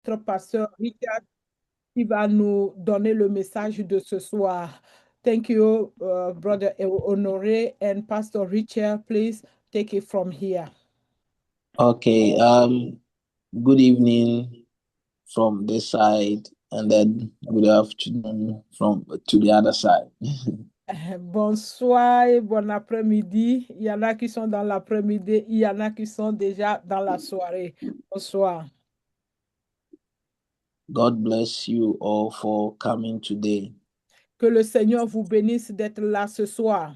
notre pasteur Richard qui va nous donner le message de ce soir. Thank you, Brother Honoré and Pastor Richard. Please take it from here. Okay. Good evening from this side, and then good afternoon from to the other side. Bonsoir et bon après-midi. Il y en a qui sont dans l'après-midi, il y en a qui sont déjà dans la soirée. Bonsoir. God bless you all for coming today. Que le Seigneur vous bénisse d'être là ce soir.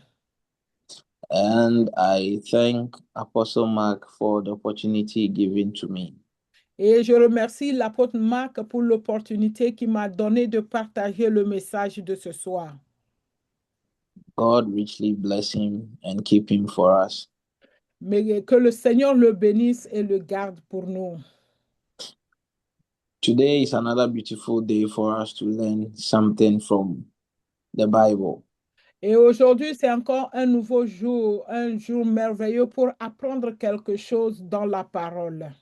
And I thank Apostle Mark for the opportunity given to me. Et je remercie l'apôtre Marc pour l'opportunité qu'il m'a donnée de partager le message de ce soir. God richly bless him and keep him for us. Mais que le Seigneur le bénisse et le garde pour nous. Today is another beautiful day for us to learn something from the Bible. Et aujourd'hui, c'est encore un nouveau jour, un jour merveilleux pour apprendre quelque chose dans la parole.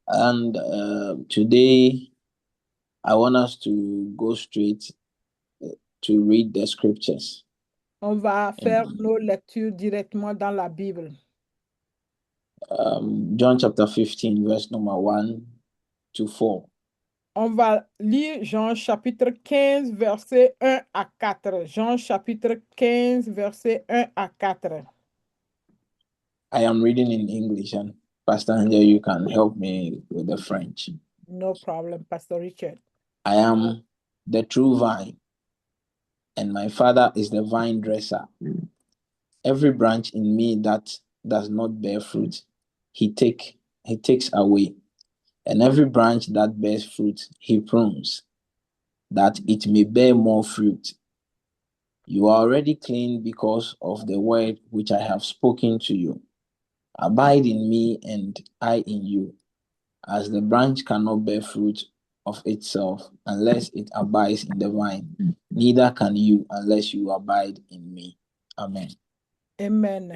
And today, I want us to go straight to read the scriptures. On va faire nos lectures directement dans la Bible. John chapter 15, verse number 1 to 4. On va lire Jean chapitre 15, verset 1 à 4. Jean chapitre 15, verset 1 à 4. I am reading in English, and Pastor Angel, you can help me with the French. No problem, Pastor Richard. I am the true vine, and my Father is the vine dresser. Every branch in me that does not bear fruit, he takes away. And every branch that bears fruit, he prunes, that it may bear more fruit. You are already clean because of the word which I have spoken to you. Abide in me, and I in you. As the branch cannot bear fruit of itself unless it abides in the vine, neither can you unless you abide in me. Amen. Amen.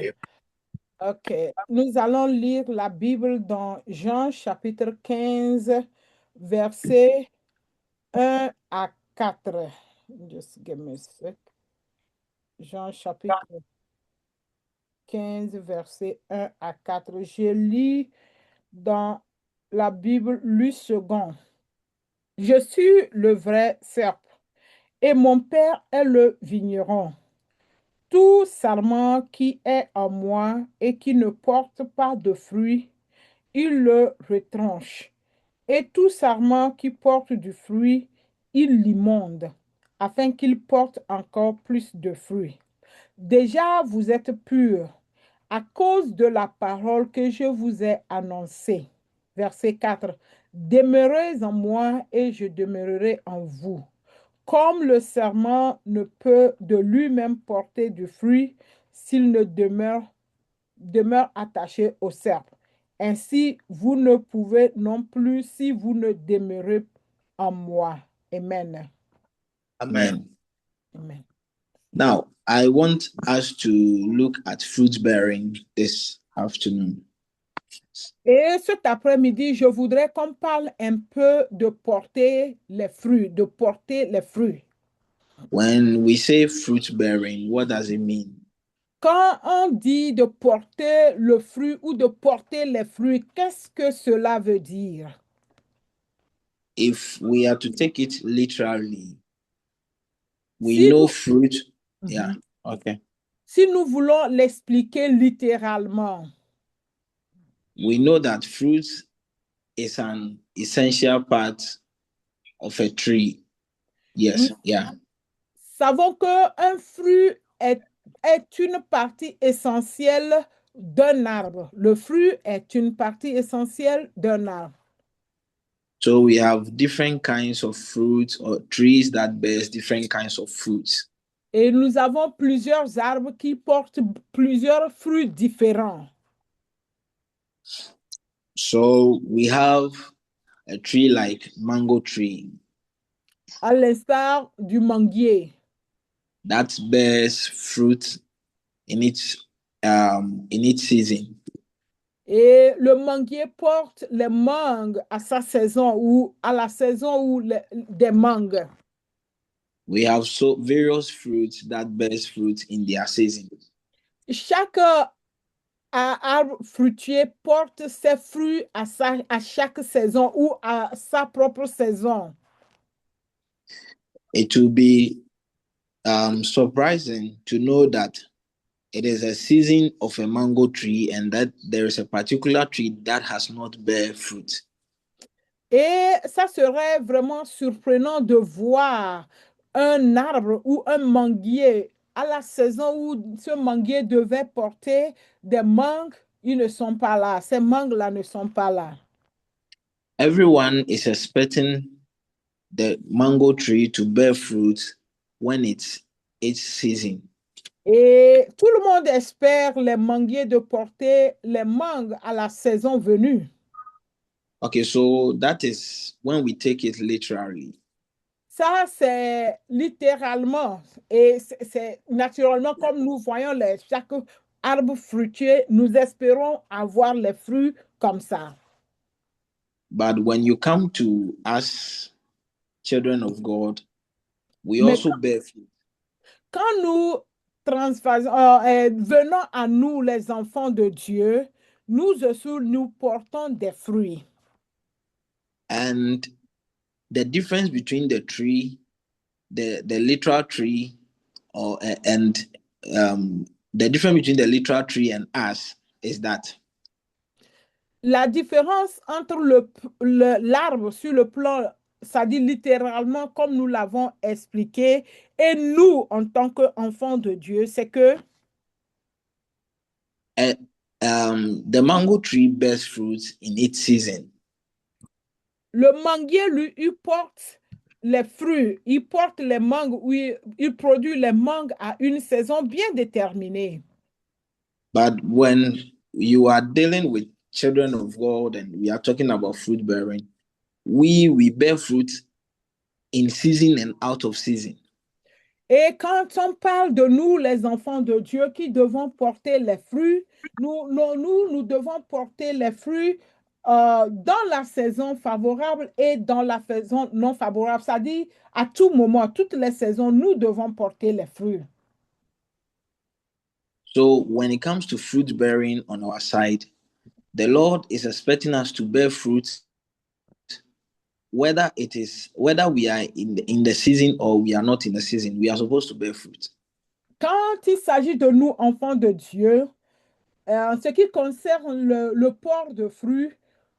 Ok, nous allons lire la Bible dans Jean chapitre 15, verset 1 à 4. Just give me a sec. Jean chapitre 15, verset 1 à 4. Je lis dans la Bible Luc II. Je suis le vrai serp et mon Père est le vigneron. Tout sarment qui est en moi et qui ne porte pas de fruits, il le retranche. Et tout sarment qui porte du fruit, il l'immonde, afin qu'il porte encore plus de fruits. Déjà, vous êtes purs à cause de la parole que je vous ai annoncée. Verset 4. Demeurez en moi et je demeurerai en vous. Comme le serment ne peut de lui-même porter du fruit s'il ne demeure attaché au serpe. Ainsi, vous ne pouvez non plus si vous ne demeurez en moi. Amen. Amen. Amen. Now, I want us to look at fruit bearing this afternoon. Et cet après-midi, je voudrais qu'on parle un peu de porter les fruits, de porter les fruits. When we say fruit bearing, what does it mean? Quand on dit de porter le fruit ou de porter les fruits, qu'est-ce que cela veut dire? If we are to take it literally, we Si know nous, fruit. Yeah, okay. si nous voulons l'expliquer littéralement, We know that fruit is an essential part of a tree. Yes, yeah. savons qu'un fruit est une partie essentielle d'un arbre. Le fruit est une partie essentielle d'un arbre. So we have different kinds of fruits or trees that bears different kinds of fruits. Et nous avons plusieurs arbres qui portent plusieurs fruits différents. So we have a tree like mango tree À l'instar du manguier that bears fruit in its season. Et le manguier porte les mangues à sa saison ou à la saison où des mangues. We have so various fruits that bears fruit in their season. Chaque arbre fruitier porte ses fruits à chaque saison ou à sa propre saison. It will be surprising to know that it is a season of a mango tree and that there is a particular tree that has not bear fruit. Et ça serait vraiment surprenant de voir un arbre ou un manguier à la saison où ce manguier devait porter des mangues, ils ne sont pas là. Ces mangues-là ne sont pas là. Everyone is expecting the mango tree to bear fruit when it's its season. Et tout le monde espère les manguiers de porter les mangues à la saison venue. Okay, so that is when we take it literally. Ça, c'est littéralement et c'est naturellement comme nous voyons chaque arbre fruitier, nous espérons avoir les fruits comme ça. But when you come to us, children of God, we Mais also bear fruit. quand nous venons à nous, les enfants de Dieu, nous aussi, nous portons des fruits. And the difference between the tree, the literal tree, or and the difference between the literal tree and us is that La différence entre l'arbre sur le plan, ça dit littéralement, comme nous l'avons expliqué, et nous, en tant qu'enfants de Dieu, c'est que the mango tree bears fruit in its season. le manguier, lui, il porte les fruits, il porte les mangues, il produit les mangues à une saison bien déterminée. But when you are dealing with children of God and we are talking about fruit bearing, we bear fruit in season and out of season. Et quand on parle de nous, les enfants de Dieu, qui devons porter les fruits, nous devons porter les fruits dans la saison favorable et dans la saison non favorable. C'est-à-dire, à tout moment, toutes les saisons, nous devons porter les fruits. So when it comes to fruit bearing on our side, the Lord is expecting us to bear fruit, whether we are in the season or we are not in the season. We are supposed to bear fruit. Quand il s'agit de nous, enfants de Dieu, en ce qui concerne le port de fruits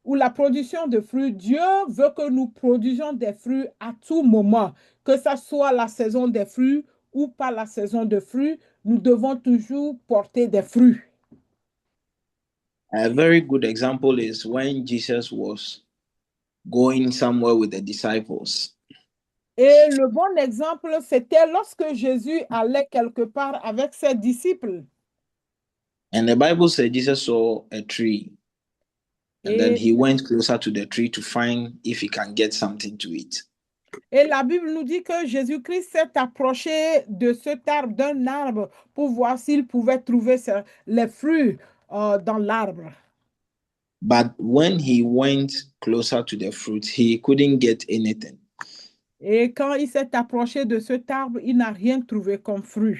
ou la production de fruits, Dieu veut que nous produisions des fruits à tout moment, que ce soit la saison des fruits ou pas la saison de fruits, nous devons toujours porter des fruits. A very good example is when Jesus was going somewhere with the disciples. Et le bon exemple, c'était lorsque Jésus allait quelque part avec ses disciples. And the Bible said Jesus saw a tree. And then Et, he went closer to the tree to find if he can get something to eat. et la Bible nous dit que Jésus-Christ s'est approché de cet arbre, d'un arbre, pour voir s'il pouvait trouver les fruits dans l'arbre. But when he went closer to the fruit, he couldn't get anything. Et quand il s'est approché de cet arbre, il n'a rien trouvé comme fruit.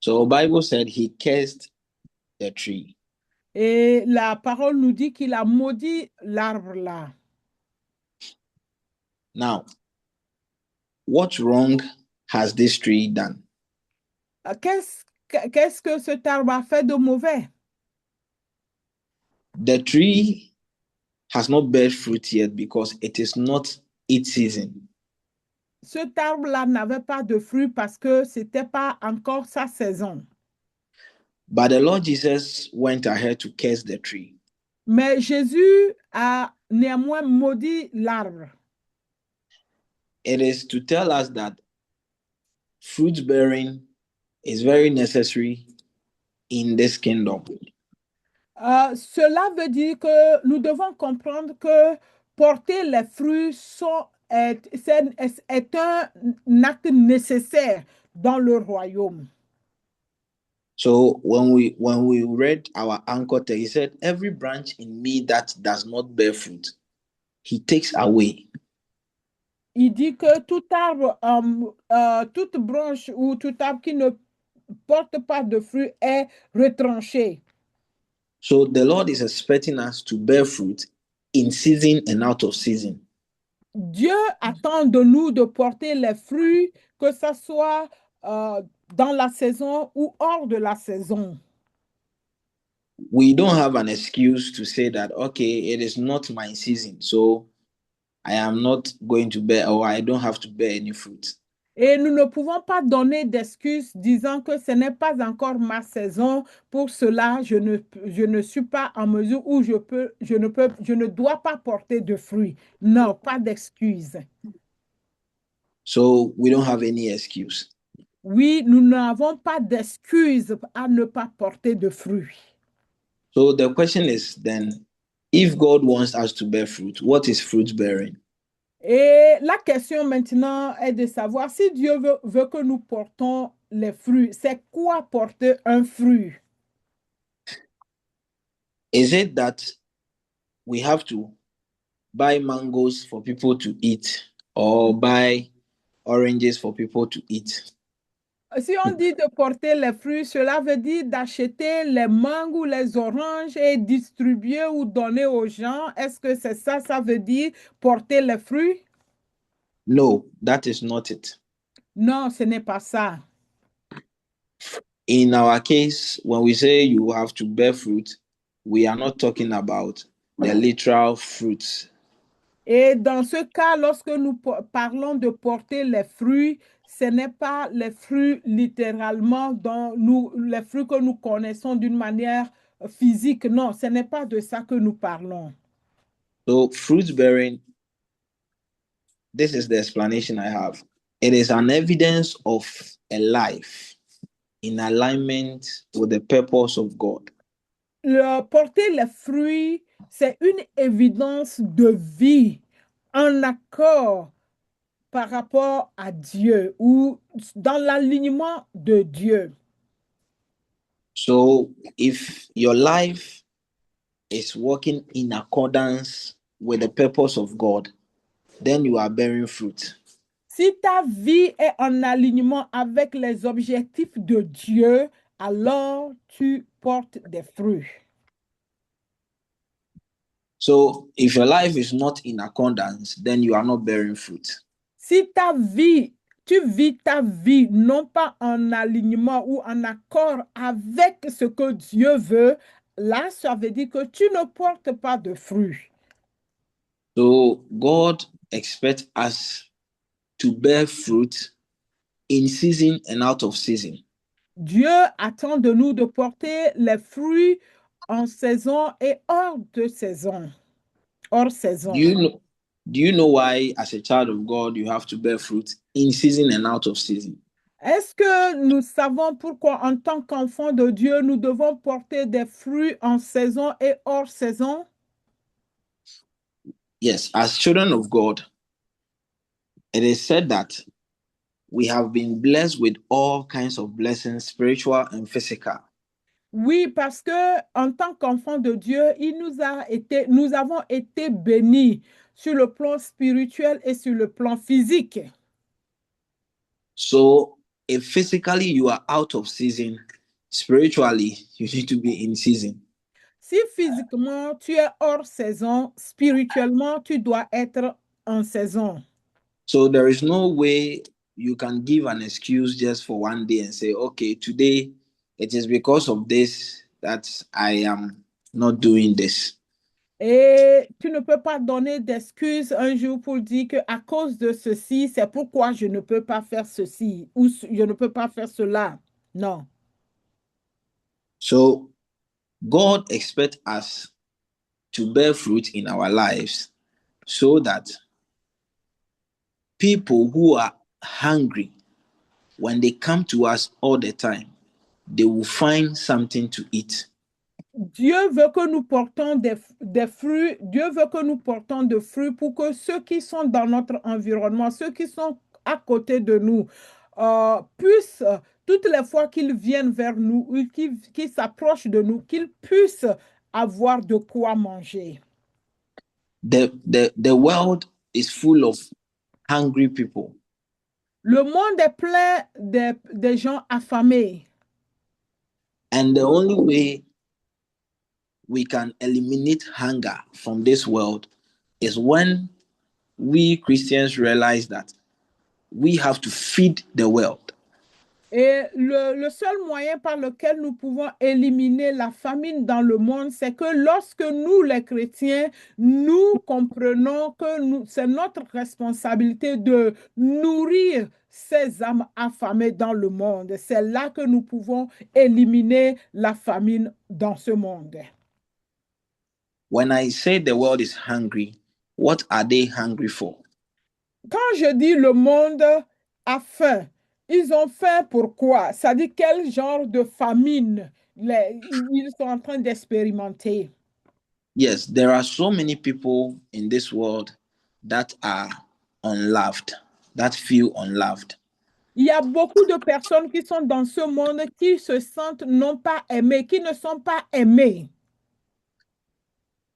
So the Bible said he cursed the tree. Et la parole nous dit qu'il a maudit l'arbre là. Now, what wrong has this tree done? Qu'est-ce que cet arbre a fait de mauvais? The tree has not bear fruit yet because it is not its season. Cet arbre-là n'avait pas de fruits parce que ce n'était pas encore sa saison. But the Lord Jesus went ahead to curse the tree. Mais Jésus a néanmoins maudit l'arbre. It is to tell us that fruit bearing is very necessary in this kingdom. Cela veut dire que nous devons comprendre que porter les fruits est un acte nécessaire dans le royaume. So when we read our anchor text, he said, "Every branch in me that does not bear fruit, he takes away." Il dit que tout arbre, toute branche ou tout arbre qui ne porte pas de fruit est retranché. So the Lord is expecting us to bear fruit in season and out of season. Dieu attend de nous de porter les fruits, que ce soit dans la saison ou hors de la saison. We don't have an excuse to say that, okay, it is not my season, so I am not going to bear, or I don't have to bear any fruit. Et nous ne pouvons pas donner d'excuses disant que ce n'est pas encore ma saison. Pour cela, je ne suis pas en mesure ou je ne dois pas porter de fruits. Non, pas d'excuses. So we don't have any excuse. Oui, nous n'avons pas d'excuses à ne pas porter de fruits. So the question is then, if God wants us to bear fruit, what is fruit bearing? Et la question maintenant est de savoir si Dieu veut que nous portons les fruits. C'est quoi porter un fruit? Is it that we have to buy mangoes for people to eat or buy oranges for people to eat? Si on dit de porter les fruits, cela veut dire d'acheter les mangues ou les oranges et distribuer ou donner aux gens. Est-ce que c'est ça, ça veut dire porter les fruits? No, that is not it. Non, ce n'est pas ça. In our case, when we say you have to bear fruit, we are not talking about the literal fruits. Et dans ce cas, lorsque nous parlons de porter les fruits, ce n'est pas les fruits littéralement les fruits que nous connaissons d'une manière physique. Non, ce n'est pas de ça que nous parlons. So, fruit bearing, this is the explanation I have. It is an evidence of a life in alignment with the purpose of God. Porter les fruits, c'est une évidence de vie en accord par rapport à Dieu ou dans l'alignement de Dieu. So, if your life is working in accordance with the purpose of God, then you are bearing fruit. Si ta vie est en alignement avec les objectifs de Dieu, alors tu portes des fruits. So, if your life is not in accordance, then you are not bearing fruit. Si tu vis ta vie non pas en alignement ou en accord avec ce que Dieu veut, là, ça veut dire que tu ne portes pas de fruits. So, God expects us to bear fruit in season and out of season. Dieu attend de nous de porter les fruits en saison et hors de saison. Hors saison. Do you know why, as a child of God, you have to bear fruit in season and out of season? Est-ce que nous savons pourquoi, en tant qu'enfants de Dieu, nous devons porter des fruits en saison et hors saison? Yes, as children of God, it is said that we have been blessed with all kinds of blessings, spiritual and physical. Oui, parce que en tant qu'enfants de Dieu, nous avons été bénis sur le plan spirituel et sur le plan physique. So, if physically you are out of season, spiritually you need to be in season. Si physiquement tu es hors saison, spirituellement tu dois être en saison. So there is no way you can give an excuse just for one day and say, okay, today it is because of this that I am not doing this. Et tu ne peux pas donner d'excuses un jour pour dire que à cause de ceci, c'est pourquoi je ne peux pas faire ceci ou je ne peux pas faire cela. Non. So God expects us to bear fruit in our lives so that people who are hungry, when they come to us all the time, they will find something to eat. Dieu veut que nous portons des fruits. Dieu veut que nous portons des fruits pour que ceux qui sont dans notre environnement, ceux qui sont à côté de nous, puissent toutes les fois qu'ils viennent vers nous ou qu'ils s'approchent de nous, qu'ils puissent avoir de quoi manger. The world is full of hungry people. Le monde est plein de gens affamés. And the only way we can eliminate hunger from this world is when we Christians realize that we have to feed the world. Et le seul moyen par lequel nous pouvons éliminer la famine dans le monde, c'est que lorsque nous, les chrétiens, nous comprenons que c'est notre responsabilité de nourrir ces âmes affamées dans le monde. C'est là que nous pouvons éliminer la famine dans ce monde. When I say the world is hungry, what are they hungry for? Quand je dis le monde a faim, ils ont faim pourquoi? Ça dit quel genre de famine ils sont en train d'expérimenter. Yes, there are so many people in this world that are unloved, that feel unloved. Il y a beaucoup de personnes qui sont dans ce monde qui se sentent non pas aimées, qui ne sont pas aimées.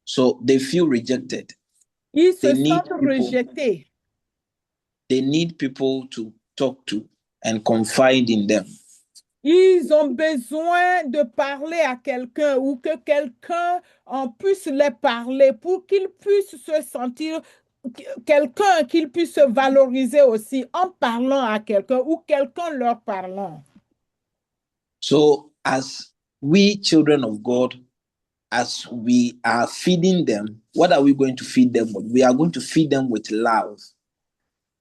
So they feel rejected. Ils se They need sentent people. rejetés. They need people to talk to and confide in them. Ils ont besoin de parler à quelqu'un ou que quelqu'un en puisse les parler pour qu'ils puissent se sentir quelqu'un, qu'ils puissent se valoriser aussi en parlant à quelqu'un ou quelqu'un leur parlant. So as we children of God, as we are feeding them, what are we going to feed them with? We are going to feed them with love.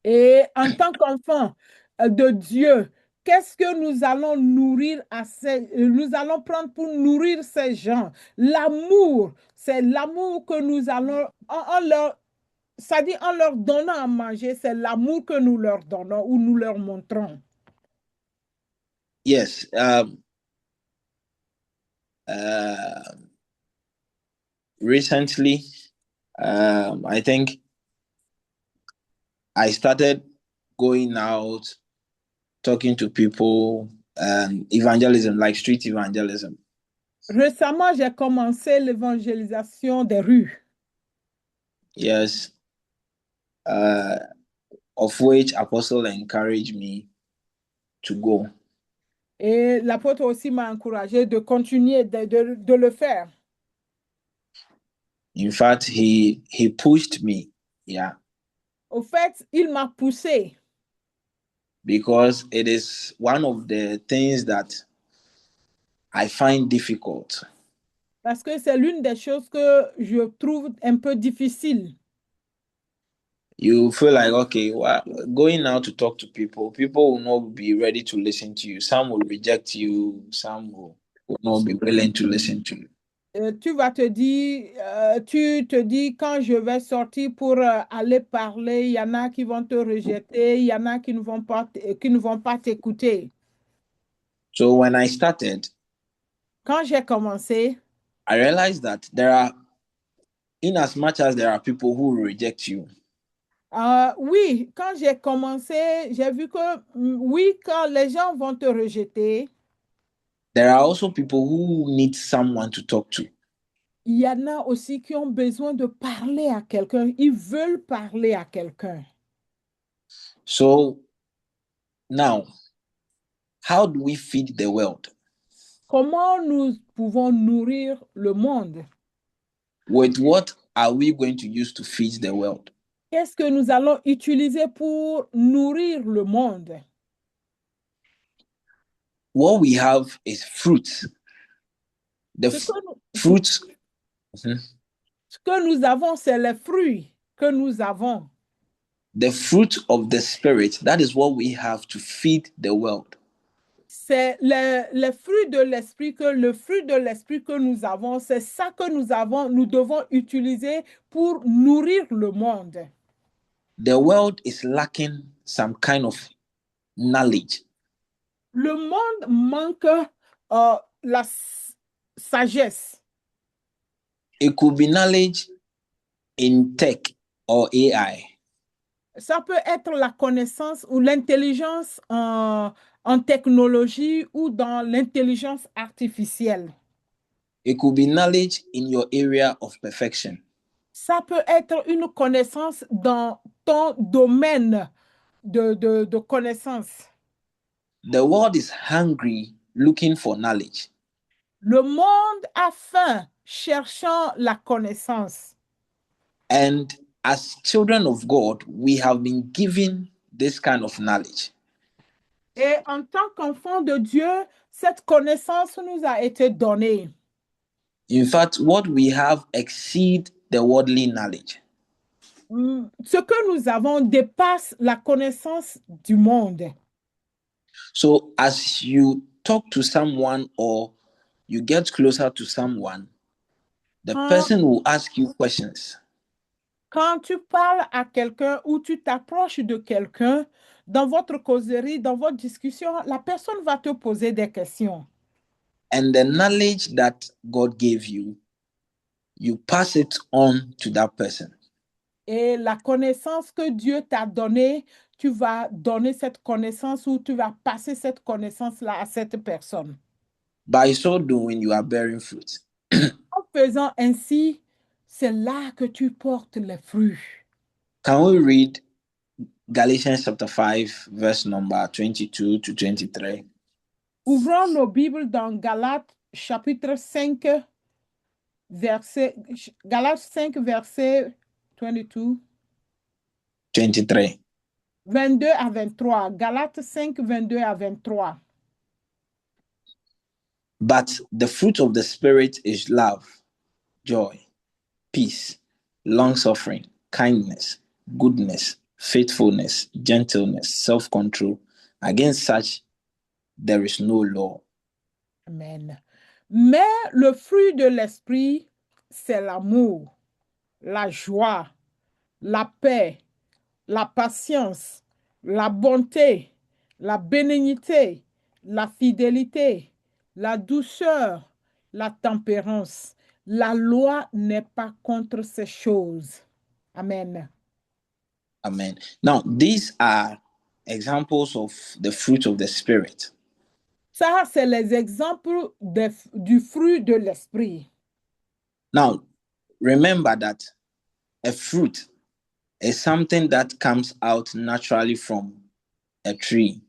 Et en tant qu'enfant de Dieu, qu'est-ce que nous allons nourrir nous allons prendre pour nourrir ces gens? L'amour, c'est l'amour que nous allons, ça dit en leur donnant à manger, c'est l'amour que nous leur donnons ou nous leur montrons. Yes. Recently, I think I started going out, talking to people, evangelism, like street evangelism. Récemment, j'ai commencé l'évangélisation des rues. Yes. Of which Apostle encouraged me to go. Et l'apôtre aussi m'a encouragé de continuer de le faire. In fact, he pushed me. Yeah. Au fait, il m'a poussé. Because it is one of the things that I find difficult. Parce que c'est l'une des choses que je trouve un peu difficile. You feel like, okay, well, going out to talk to people will not be ready to listen to you. Some will reject you. Some will not be willing to listen to you. Tu te dis, quand je vais sortir pour aller parler, il y en a qui vont te rejeter, il y en a qui ne vont pas t'écouter. So when I started, quand j'ai commencé, I realized that in as much as there are people who reject you, oui, quand j'ai commencé, j'ai vu que oui, quand les gens vont te rejeter, there are also people who need someone to talk to. Il y en a aussi qui ont besoin de parler à quelqu'un. Ils veulent parler à quelqu'un. So now, how do we feed the world? Comment nous pouvons nourrir le monde? With what are we going to use to feed the world? Qu'est-ce que nous allons utiliser pour nourrir le monde? What we have is fruits. Fruits. Ce que nous avons, c'est les fruits que nous avons. The fruit of the Spirit, that is what we have to feed the world. C'est le fruit de l'esprit le fruit de l'esprit que nous avons, c'est ça que nous devons utiliser pour nourrir le monde. The world is lacking some kind of knowledge. Le monde manque la sagesse. It could be knowledge in tech or AI. Ça peut être la connaissance ou l'intelligence en technologie ou dans l'intelligence artificielle. It could be knowledge in your area of perfection. Ça peut être une connaissance dans ton domaine de connaissance. The world is hungry looking for knowledge. Le monde a faim cherchant la connaissance. And as children of God, we have been given this kind of knowledge. Et en tant qu'enfant de Dieu, cette connaissance nous a été donnée. In fact, what we have exceed the worldly knowledge. Ce que nous avons dépasse la connaissance du monde. So as you talk to someone or you get closer to someone, the person will ask you questions. Quand tu parles à quelqu'un ou tu t'approches de quelqu'un, dans votre causerie, dans votre discussion, la personne va te poser des questions. And the knowledge that God gave you, you pass it on to that person. Et la connaissance que Dieu t'a donnée, tu vas donner cette connaissance ou tu vas passer cette connaissance-là à cette personne. By so doing, you are bearing fruit. En faisant ainsi, c'est là que tu portes les fruits. Can we read Galatians chapter 5, verse number 22 to 23? Ouvrons nos Bibles dans Galates chapitre 5, Galates 5, verset 22. 23. 22 à 23. Galates 5, 22 à 23. But the fruit of the Spirit is love, joy, peace, long-suffering, kindness, goodness, faithfulness, gentleness, self-control. Against such, there is no law. Amen. Mais le fruit de l'esprit, c'est l'amour, la joie, la paix, la patience, la bonté, la bénignité, la fidélité, la douceur, la tempérance. La loi n'est pas contre ces choses. Amen. Amen. Now, these are examples of the fruit of the Spirit. Ça, c'est les exemples du fruit de l'esprit. Now, remember that a fruit is something that comes out naturally from a tree.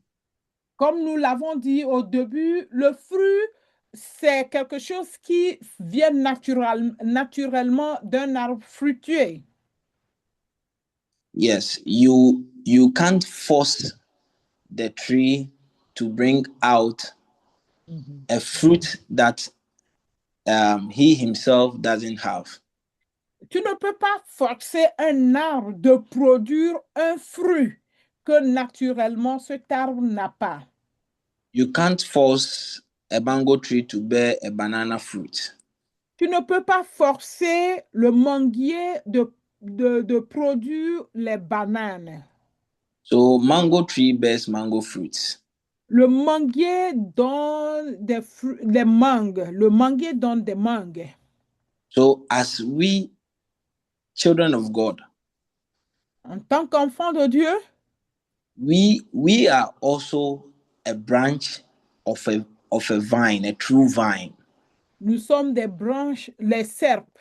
Comme nous l'avons dit au début, le fruit, c'est quelque chose qui vient naturellement d'un arbre fruitier. Yes, you can't force the tree to bring out a fruit that he himself doesn't have. Tu ne peux pas forcer un arbre de produire un fruit que naturellement cet arbre n'a pas. You can't force a mango tree to bear a banana fruit. Tu ne peux pas forcer le manguier de produire les bananes. So mango tree bears mango fruits. Le manguier donne des mangues. Le manguier donne des mangues. So as we, children of God, En tant qu'enfant de Dieu, we are also a branch of a vine, a true vine. nous sommes des branches, les serpes.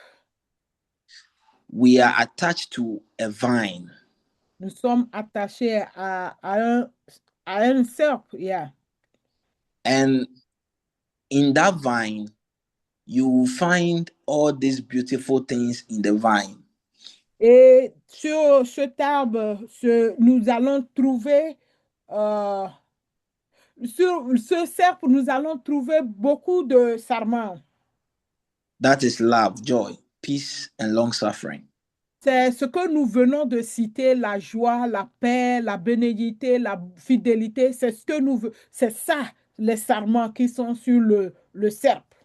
We are attached to a vine. Nous sommes attachés à un serpe. Yeah. And in that vine, you will find all these beautiful things in the vine. Et sur cet arbre, nous allons trouver, sur ce serpe, nous allons trouver beaucoup de sarments. That is love, joy, peace, and long suffering. C'est ce que nous venons de citer, la joie, la paix, la bénédiction, la fidélité. C'est ça, les sarments qui sont sur le serpe.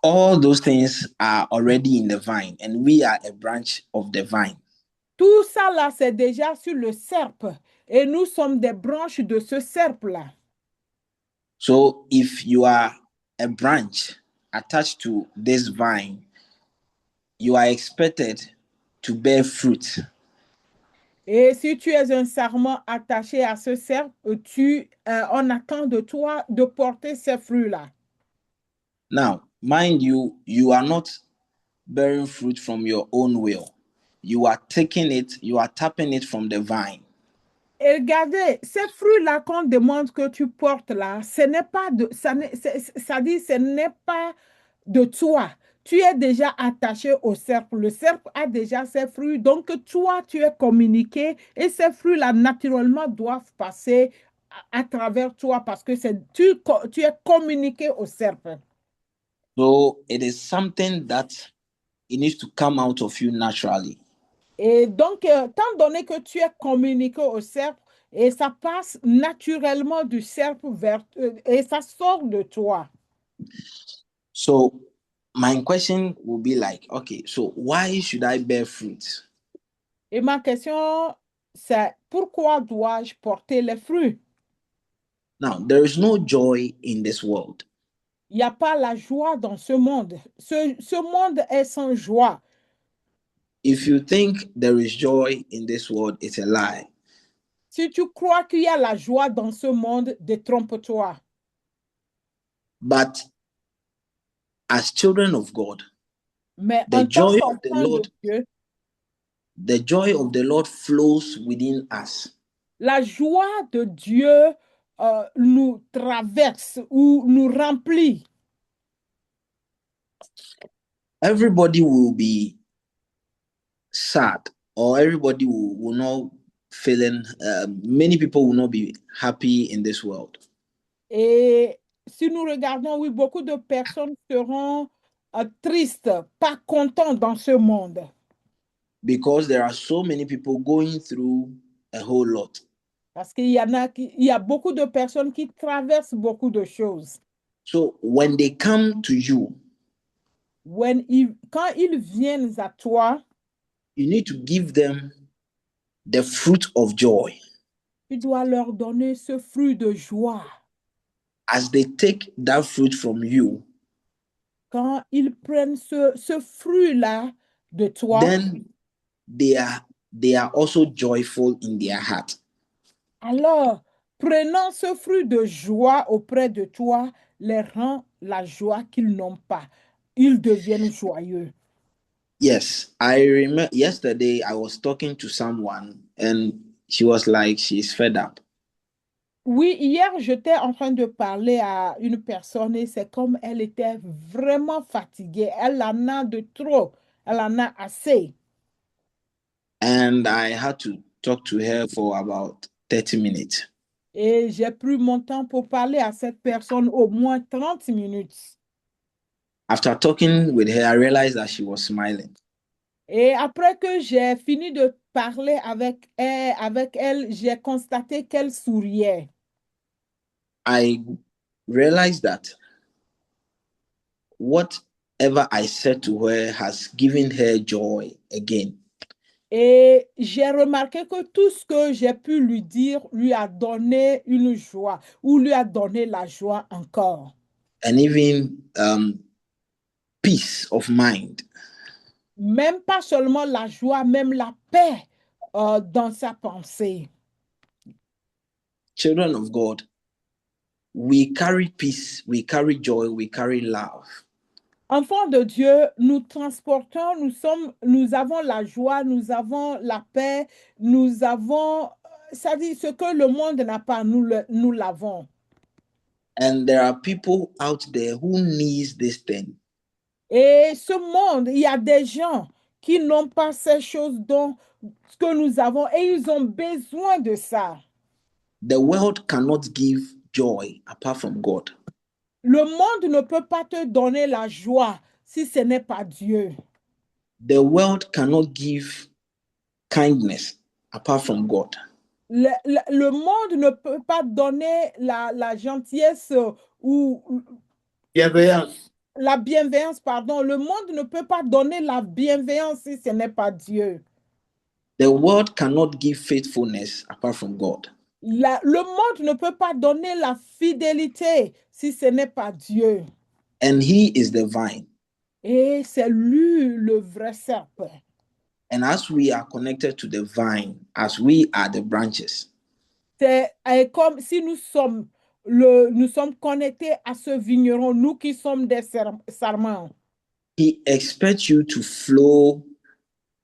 All those things are already in the vine, and we are a branch of the vine. Tout ça là, c'est déjà sur le serpe. Et nous sommes des branches de ce serpe-là. So if you are a branch attached to this vine, you are expected to bear fruit. Et si tu es un serment attaché à ce serpent, on attend de toi de porter ces fruits-là. Now, mind you, you are not bearing fruit from your own will. You are taking it, you are tapping it from the vine. Et regardez, ces fruits-là qu'on demande que tu portes là, ce n'est pas de, ça dit, ce n'est pas de toi. Tu es déjà attaché au cercle. Le cercle a déjà ses fruits. Donc, toi, tu es communiqué et ces fruits-là, naturellement, doivent passer à travers toi parce que tu es communiqué au cercle. So it is something that it needs to come out of you naturally. Et donc, étant donné que tu es communiqué au cercle, et ça passe naturellement du cercle et ça sort de toi. So my question will be like, okay, so why should I bear fruit? Et ma question, c'est pourquoi dois-je porter les fruits? Now, there is no joy in this world. Il n'y a pas la joie dans ce monde. Ce monde est sans joie. If you think there is joy in this world, it's a lie. Si tu crois qu'il y a la joie dans ce monde, détrompe-toi. But as children of God, Mais the en tant joy of the qu'enfant de Lord, Dieu, the joy of the Lord flows within us. la joie de Dieu nous traverse ou nous remplit. Everybody will be sad, or everybody will not feeling. Many people will not be happy in this world. Et si nous regardons, oui, beaucoup de personnes seront tristes, pas contents dans ce monde. Because there are so many people going through a whole lot. Parce il y a beaucoup de personnes qui traversent beaucoup de choses. So when they come to you, Quand ils viennent à toi, you need to give them the fruit of joy. tu dois leur donner ce fruit de joie. As they take that fruit from you, Quand ils prennent ce fruit-là de toi, then they are also joyful in their heart. alors, prenant ce fruit de joie auprès de toi, les rend la joie qu'ils n'ont pas. Ils deviennent joyeux. Yes, I remember yesterday I was talking to someone and she was like, she's fed up. Oui, hier, j'étais en train de parler à une personne et c'est comme elle était vraiment fatiguée. Elle en a de trop. Elle en a assez. And I had to talk to her for about 30 minutes. Et j'ai pris mon temps pour parler à cette personne au moins 30 minutes. After talking with her, I realized that she was smiling. Et après que j'ai fini de parler avec elle, j'ai constaté qu'elle souriait. I realized that whatever I said to her has given her joy again. Et j'ai remarqué que tout ce que j'ai pu lui dire lui a donné une joie ou lui a donné la joie encore. And even peace of mind. Même pas seulement la joie, même la paix dans sa pensée. Children of God, we carry peace, we carry joy, we carry love. Enfants de Dieu, nous transportons, nous avons la joie, nous avons la paix, nous avons, ça dit ce que le monde n'a pas, nous l'avons. And there are people out there who needs this thing. Et ce monde, il y a des gens qui n'ont pas ces choses que nous avons et ils ont besoin de ça. The world cannot give joy apart from God. Le monde ne peut pas te donner la joie si ce n'est pas Dieu. The world cannot give kindness apart from God. Le monde ne peut pas donner la gentillesse ou Bienveillance. la bienveillance, pardon. Le monde ne peut pas donner la bienveillance si ce n'est pas Dieu. The world cannot give faithfulness apart from God. Le monde ne peut pas donner la fidélité si ce n'est pas Dieu. And he is the vine. Et c'est lui le vrai serpent. And as we are connected to the vine, as we are the branches, C'est comme si nous sommes connectés à ce vigneron, nous qui sommes des sarments. he expects you to flow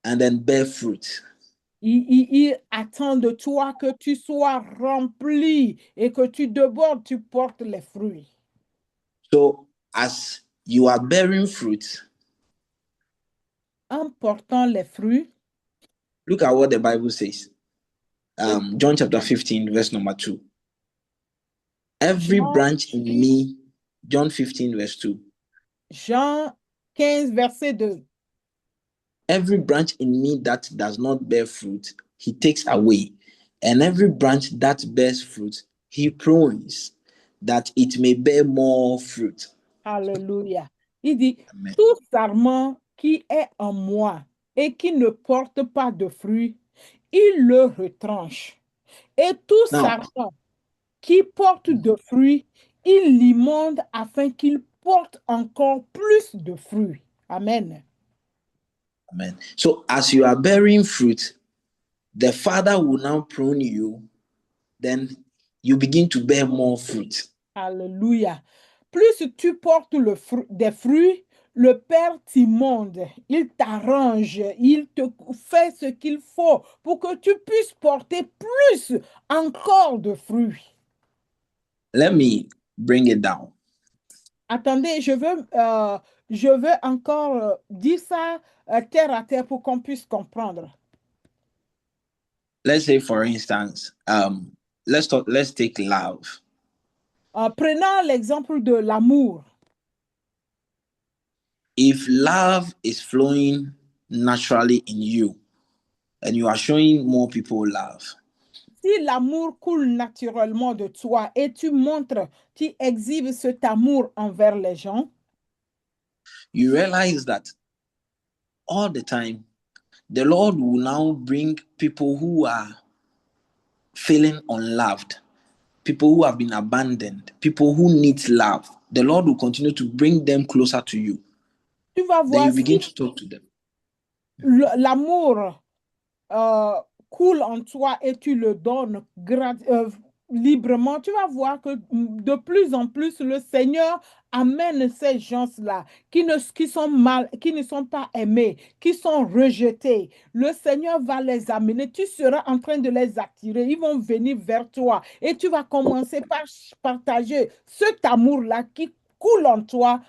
and then bear fruit. Il attend de toi que tu sois rempli et que tu débordes, tu portes les fruits. So as you are bearing fruit, En portant les fruits, look at what the Bible says. John chapter 15, verse number 2. Every branch in me, John 15, verse 2. Jean 15, verset 2. Every branch in me that does not bear fruit, he takes away. And every branch that bears fruit, he prunes, that it may bear more fruit. Alléluia. Il dit, Amen. tout sarment qui est en moi et qui ne porte pas de fruits, il le retranche. Et tout sarment qui porte de fruits, il l'immonde afin qu'il porte encore plus de fruits. Amen. Amen. So as you are bearing fruit, the Father will now prune you, then you begin to bear more fruit. Alléluia. Plus tu portes des fruits, le Père t'immonde, il t'arrange, il te fait ce qu'il faut pour que tu puisses porter plus encore de fruits. Let me bring it down. Attendez, je veux encore dire ça terre à terre pour qu'on puisse comprendre. Let's say, for instance, let's take love. Prenons l'exemple de l'amour. If love is flowing naturally in you and you are showing more people love, si l'amour coule naturellement de toi et tu montres, tu exhibes cet amour envers les gens, you realize that all the time, the Lord will now bring people who are feeling unloved, people who have been abandoned, people who need love. The Lord will continue to bring them closer to you. tu vas Then voir you begin si to talk to them. l'amour coule en toi et tu le donnes librement, tu vas voir que de plus en plus, le Seigneur amène ces gens-là qui sont mal, qui ne sont pas aimés, qui sont rejetés. Le Seigneur va les amener. Tu seras en train de les attirer. Ils vont venir vers toi et tu vas commencer par partager cet amour-là qui coule en toi.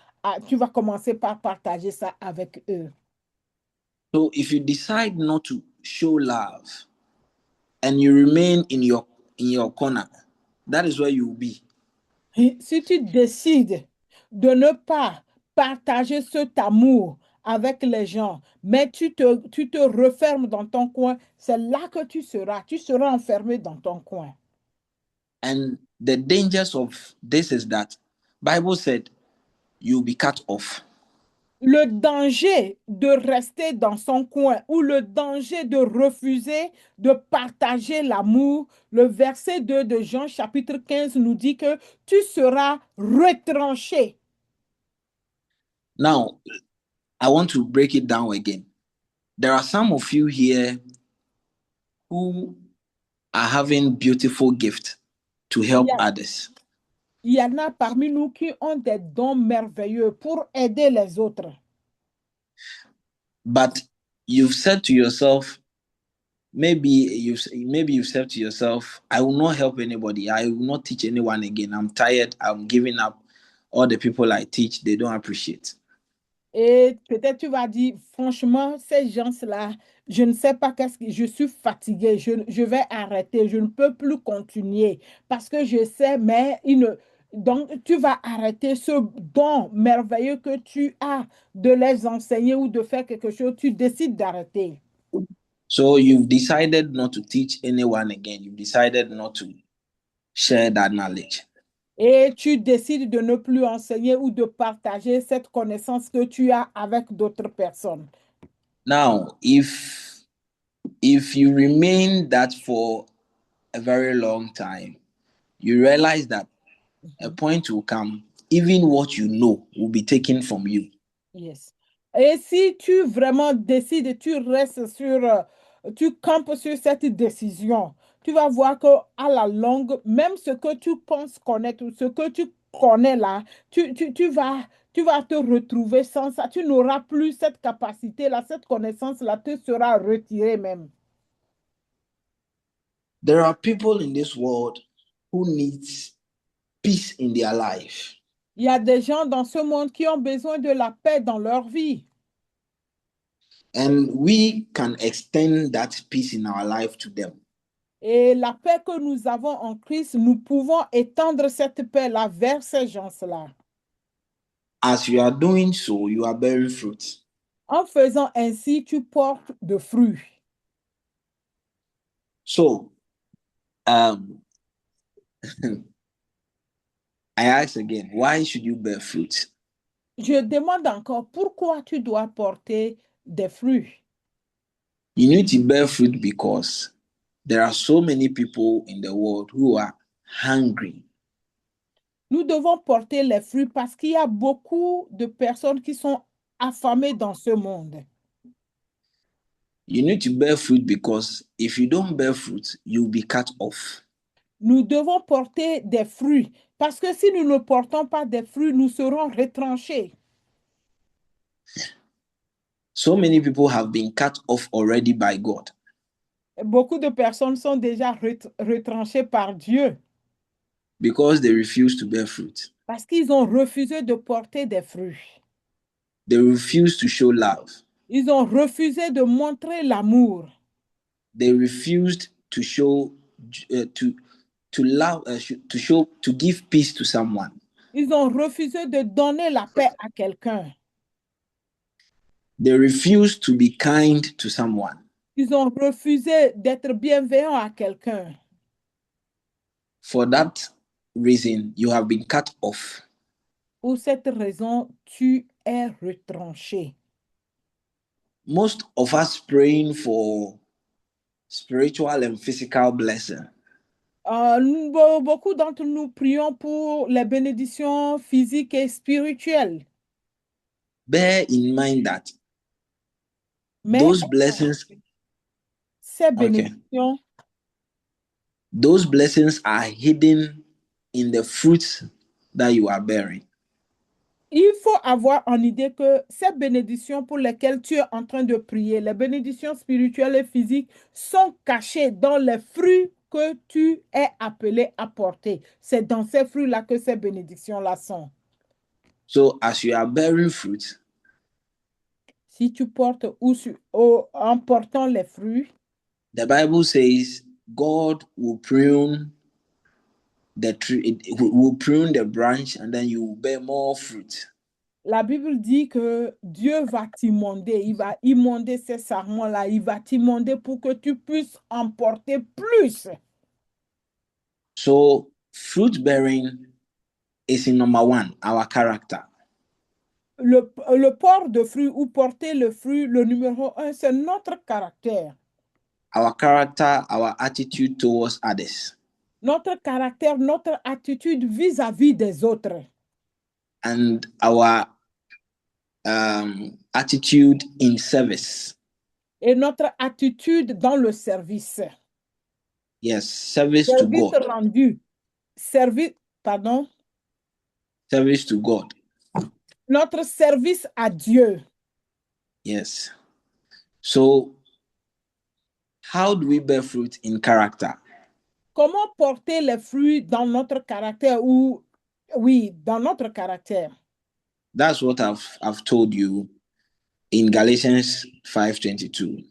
Tu vas commencer par partager ça avec eux. So if you decide not to show love and you remain in your corner, that is where you will be. Et si tu décides de ne pas partager cet amour avec les gens, mais tu te refermes dans ton coin, c'est là que tu seras. Tu seras enfermé dans ton coin. And the dangers of this is that Bible said you'll be cut off. Le danger de rester dans son coin ou le danger de refuser de partager l'amour, le verset 2 de Jean chapitre 15 nous dit que tu seras retranché. Now, I want to break it down again. There are some of you here who are having beautiful gifts to help others. Il y en a parmi nous qui ont des dons merveilleux pour aider les autres. But you've said to yourself, maybe you've said to yourself, I will not help anybody. I will not teach anyone again. I'm tired. I'm giving up. All the people I teach, they don't appreciate. Et peut-être tu vas dire, franchement, ces gens-là, je ne sais pas qu'est-ce que je suis fatiguée, je vais arrêter, je ne peux plus continuer parce que je sais, mais donc tu vas arrêter ce don merveilleux que tu as de les enseigner ou de faire quelque chose, tu décides d'arrêter. So you've decided not to teach anyone again. You've decided not to share that knowledge. Et tu décides de ne plus enseigner ou de partager cette connaissance que tu as avec d'autres personnes. Now, if you remain that for a very long time, you realize that a point will come, even what you know will be taken from you. Yes. Et si tu vraiment décides, tu restes sur, tu campes sur cette décision, tu vas voir que à la longue, même ce que tu penses connaître, ou ce que tu connais là, tu vas te retrouver sans ça. Tu n'auras plus cette capacité-là, cette connaissance-là te sera retirée même. There are people in this world who needs peace in their life. Il y a des gens dans ce monde qui ont besoin de la paix dans leur vie. And we can extend that peace in our life to them. Et la paix que nous avons en Christ, nous pouvons étendre cette paix-là vers ces gens-là. As you are doing so, you are bearing fruit. En faisant ainsi, tu portes de fruits. So, I ask again, why should you bear fruit? Je demande encore pourquoi tu dois porter des fruits. You need to bear fruit because there are so many people in the world who are hungry. Nous devons porter les fruits parce qu'il y a beaucoup de personnes qui sont affamées dans ce monde. You need to bear fruit because if you don't bear fruit, you'll be cut off. Nous devons porter des fruits parce que si nous ne portons pas des fruits, nous serons retranchés. So many people have been cut off already by God. Beaucoup de personnes sont déjà retranchées par Dieu Because they refuse to bear fruit. parce qu'ils ont refusé de porter des fruits. They refuse to show love. Ils ont refusé de montrer l'amour. They refused to show to love to give peace to someone. Ils ont refusé de donner la paix à quelqu'un. They refused to be kind to someone. Ils ont refusé d'être bienveillants à quelqu'un. For that reason, you have been cut off. Pour cette raison, tu es retranché. Most of us praying for spiritual and physical blessing. Beaucoup d'entre nous prions pour les bénédictions physiques et spirituelles. Bear in mind that Mais those blessings, ces bénédictions, those blessings are hidden in the fruits that you are bearing. il faut avoir en idée que ces bénédictions pour lesquelles tu es en train de prier, les bénédictions spirituelles et physiques, sont cachées dans les fruits que tu es appelé à porter. C'est dans ces fruits-là que ces bénédictions-là sont. So as you are bearing fruit, si tu portes en portant les fruits, the Bible says God will prune the tree, it will prune the branch, and then you will bear more fruit. La Bible dit que Dieu va t'immonder, il va immonder ces sarments-là, il va t'immonder pour que tu puisses en porter plus. So fruit bearing is in number one, our character. Le port de fruits ou porter le fruit, le numéro un, c'est notre caractère. Our character, our attitude towards others. Notre caractère, notre attitude vis-à-vis des autres. And our attitude in service. Et notre attitude dans le service. Yes, service to God. Rendu. Service, pardon? Service to God. Notre service à Dieu. Yes. So, how do we bear fruit in character? Comment porter les fruits dans notre caractère ou, oui, dans notre caractère? That's what I've told you in Galatians 5:22.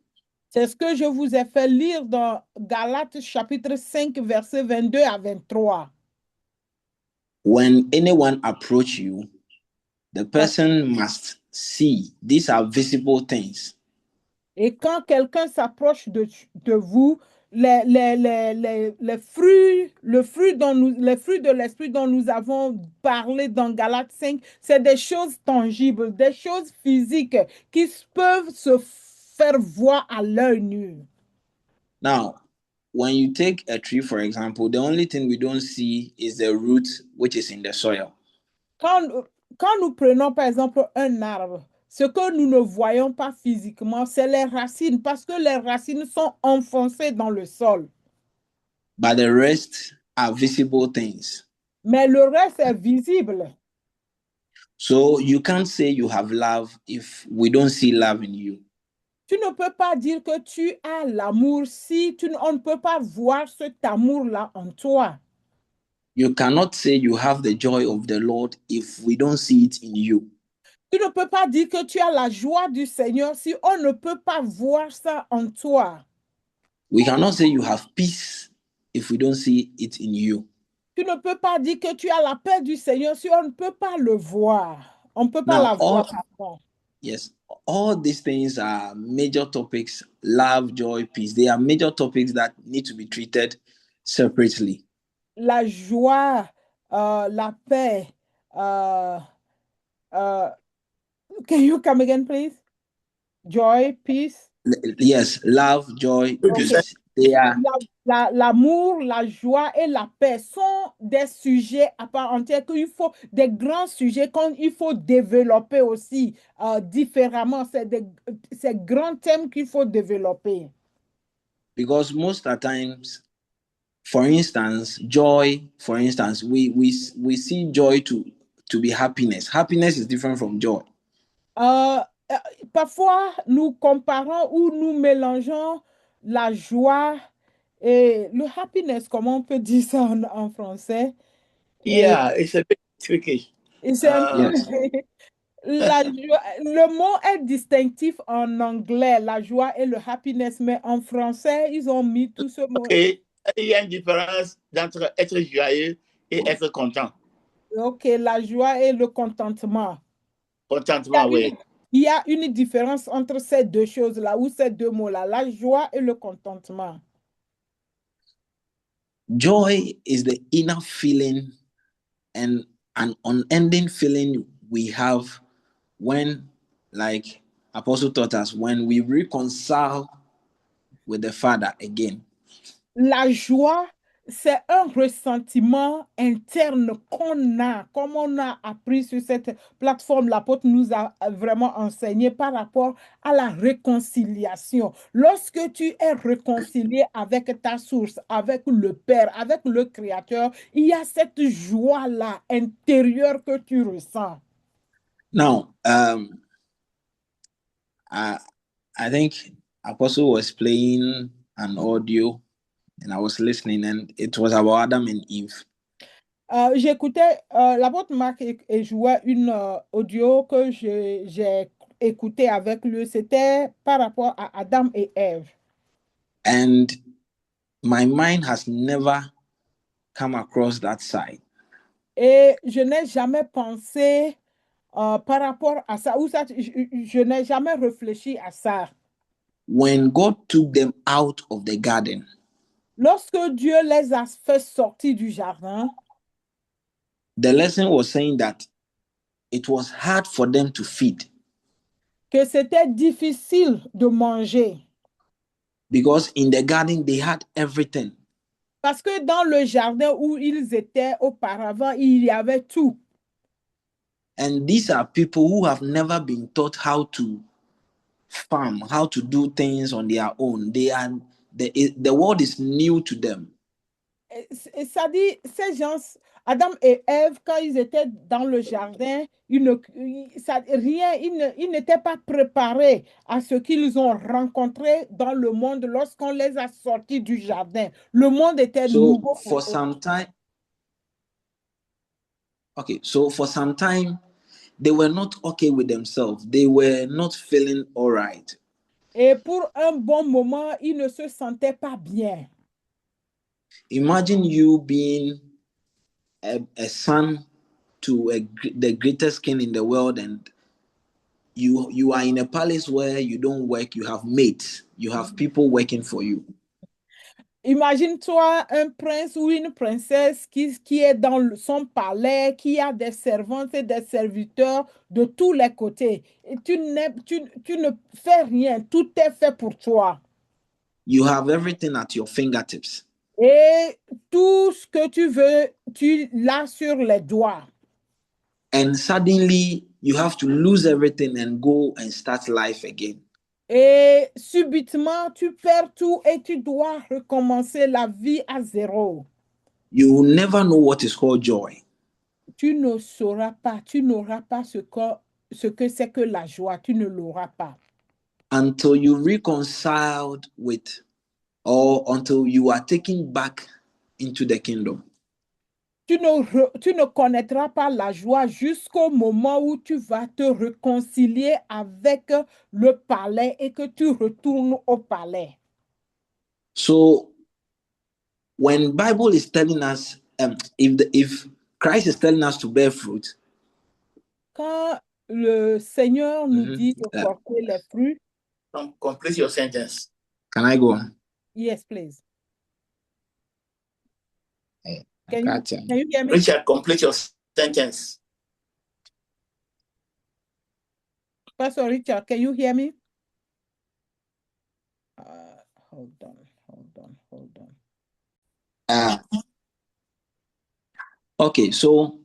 C'est ce que je vous ai fait lire dans Galates chapitre 5, versets 22 à 23. When anyone approach you, the person must see. These are visible things. Et quand quelqu'un s'approche de vous, les fruits, les fruits de l'esprit dont nous avons parlé dans Galates 5, c'est des choses tangibles, des choses physiques qui peuvent se faire voir à l'œil nu. Now, when you take a tree, for example, the only thing we don't see is the root which is in the soil. Quand nous prenons par exemple un arbre, Ce que nous ne voyons pas physiquement, c'est les racines, parce que les racines sont enfoncées dans le sol. But the rest are visible things. Mais le reste est visible. So you can't say you have love if we don't see love in you. Tu ne peux pas dire que tu as l'amour si on ne peut pas voir cet amour-là en toi. You cannot say you have the joy of the Lord if we don't see it in you. Tu ne peux pas dire que tu as la joie du Seigneur si on ne peut pas voir ça en toi. We cannot say you have peace if we don't see it in you. Tu ne peux pas dire que tu as la paix du Seigneur si on ne peut pas le voir. On ne peut pas Now, la voir. Yes, all these things are major topics: love, joy, peace. They are major topics that need to be treated separately. La joie, la paix. Can you come again, please? Joy, peace. Yes, love, joy, peace. They are L'amour, la joie et la paix sont des sujets à part entière qu'il faut, des grands sujets qu'il faut développer aussi différemment. C'est ces grands thèmes qu'il faut développer. because most of the times, for instance, joy, for instance, we see joy to be happiness. Happiness is different from joy. Parfois, nous comparons ou nous mélangeons la joie et le happiness, comment on peut dire ça en français? Yeah, it's a bit tricky. Et c'est un peu... le mot est distinctif en anglais, la joie et le happiness, mais en français, ils ont mis tout ce mot. Ok, il y a une différence entre être joyeux et être content. Ok, la joie et le contentement. Contentement, oui. Il y a une différence entre ces deux choses-là, ou ces deux mots-là, la joie et le contentement. Joy is the inner feeling and an unending feeling we have when, like Apostle taught us, when we reconcile with the Father again. La joie, c'est un ressentiment interne qu'on a, comme on a appris sur cette plateforme. L'apôtre nous a vraiment enseigné par rapport à la réconciliation. Lorsque tu es réconcilié avec ta source, avec le Père, avec le Créateur, il y a cette joie-là intérieure que tu ressens. Now, I think Apostle was playing an audio and I was listening, and it was about Adam and Eve. J'écoutais, l'apôtre Marc et jouait une audio que j'ai écouté avec lui. C'était par rapport à Adam et Ève. And my mind has never come across that side. Et je n'ai jamais pensé par rapport à ça, ou ça, je n'ai jamais réfléchi à ça. When God took them out of the garden, Lorsque Dieu les a fait sortir du jardin, the lesson was saying that it was hard for them to feed. Que c'était difficile de manger. Because in the garden, they had everything. Parce que dans le jardin où ils étaient auparavant, il y avait tout. And these are people who have never been taught how to farm, how to do things on their own. The world is new to them. Et ça dit, ces gens, Adam et Ève, quand ils étaient dans le jardin, ils n'étaient pas préparés à ce qu'ils ont rencontré dans le monde lorsqu'on les a sortis du jardin. Le monde était nouveau. For some time, so for some time, they were not okay with themselves. They were not feeling all right. Et pour un bon moment, ils ne se sentaient pas bien. Imagine you being a son to the greatest king in the world, and you are in a palace where you don't work, you have mates, you have people working for you. Imagine-toi un prince ou une princesse qui est dans son palais, qui a des servantes et des serviteurs de tous les côtés. Et tu ne fais rien, tout est fait pour toi. You have everything at your fingertips. Et tout ce que tu veux, tu l'as sur les doigts. And suddenly you have to lose everything and go and start life again. Et subitement, tu perds tout et tu dois recommencer la vie à zéro. You will never know what is called joy Tu ne sauras pas, tu n'auras pas ce que c'est que la joie, tu ne l'auras pas. until you reconciled with, or until you are taken back into the kingdom. Tu ne connaîtras pas la joie jusqu'au moment où tu vas te réconcilier avec le palais et que tu retournes au palais. So when Bible is telling us, if Christ is telling us to bear fruit, Quand le Seigneur nous dit de porter les fruits, Complete your sentence. can I go on? yes, please. Hey, Can you hear me? Richard, complete your sentence. Pastor Richard, can you hear me? Hold on. Okay, so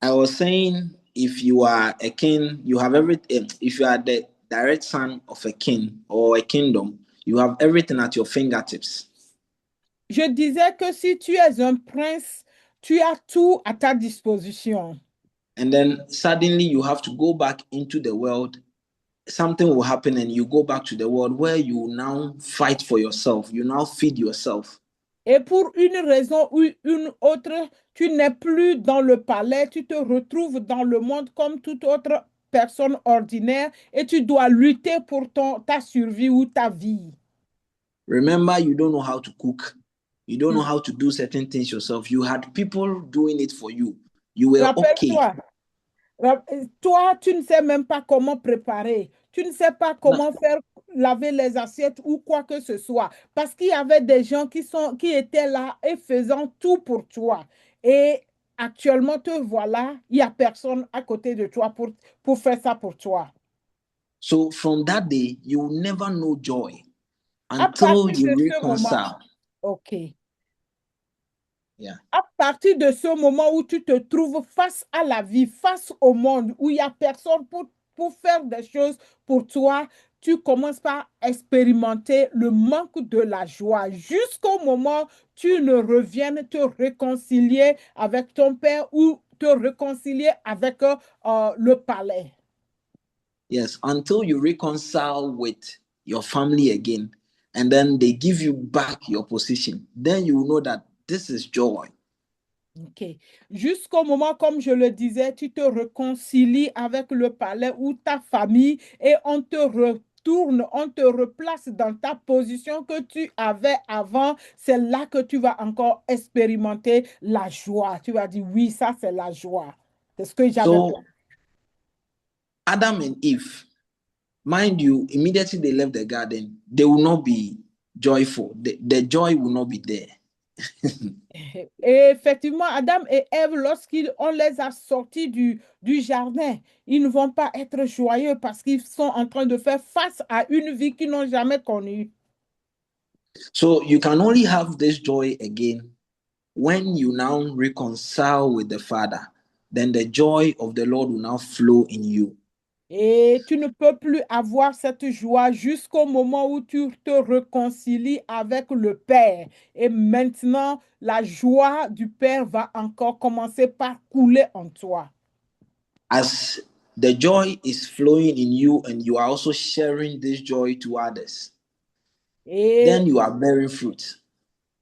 I was saying, if you are a king, you have everything. If you are the direct son of a king or a kingdom, you have everything at your fingertips. Je disais que si tu es un prince, tu as tout à ta disposition. And then suddenly you have to go back into the world. Something will happen and you go back to the world where you now fight for yourself. You now feed yourself. Et pour une raison ou une autre, tu n'es plus dans le palais, tu te retrouves dans le monde comme toute autre personne ordinaire et tu dois lutter pour ta survie ou ta vie. Remember, you don't know how to cook. You don't know how to do certain things yourself. You had people doing it for you. You were okay. Toi, tu ne sais même pas comment préparer. Tu ne sais pas comment faire laver les assiettes ou quoi que ce soit. Parce qu'il y avait des gens qui étaient là et faisant tout pour toi. Et actuellement, te voilà, il n'y a personne à côté de toi pour faire ça pour toi. So from that day, you will never know joy until you reconcile. OK. Yeah. À partir de ce moment où tu te trouves face à la vie, face au monde, où il n'y a personne pour faire des choses pour toi, tu commences par expérimenter le manque de la joie jusqu'au moment où tu ne reviennes te réconcilier avec ton père ou te réconcilier avec le palais. Yes, until you reconcile with your family again, and then they give you back your position, then you will know that this is joy. OK. Jusqu'au moment, comme je le disais, tu te réconcilies avec le palais ou ta famille et on te retourne, on te replace dans ta position que tu avais avant. C'est là que tu vas encore expérimenter la joie. Tu vas dire, oui, ça, c'est la joie. C'est ce que j'avais. So, Adam and Eve, mind you, immediately they left the garden, they will not be joyful. The joy will not be there. Et effectivement, Adam et Ève, lorsqu'on les a sortis du jardin, ils ne vont pas être joyeux parce qu'ils sont en train de faire face à une vie qu'ils n'ont jamais connue. So you can only have this joy again when you now reconcile with the Father. Then the joy of the Lord will now flow in you. Et tu ne peux plus avoir cette joie jusqu'au moment où tu te réconcilies avec le Père. Et maintenant, la joie du Père va encore commencer par couler en toi. As the joy is flowing in you and you are also sharing this joy to others, then you are bearing fruit.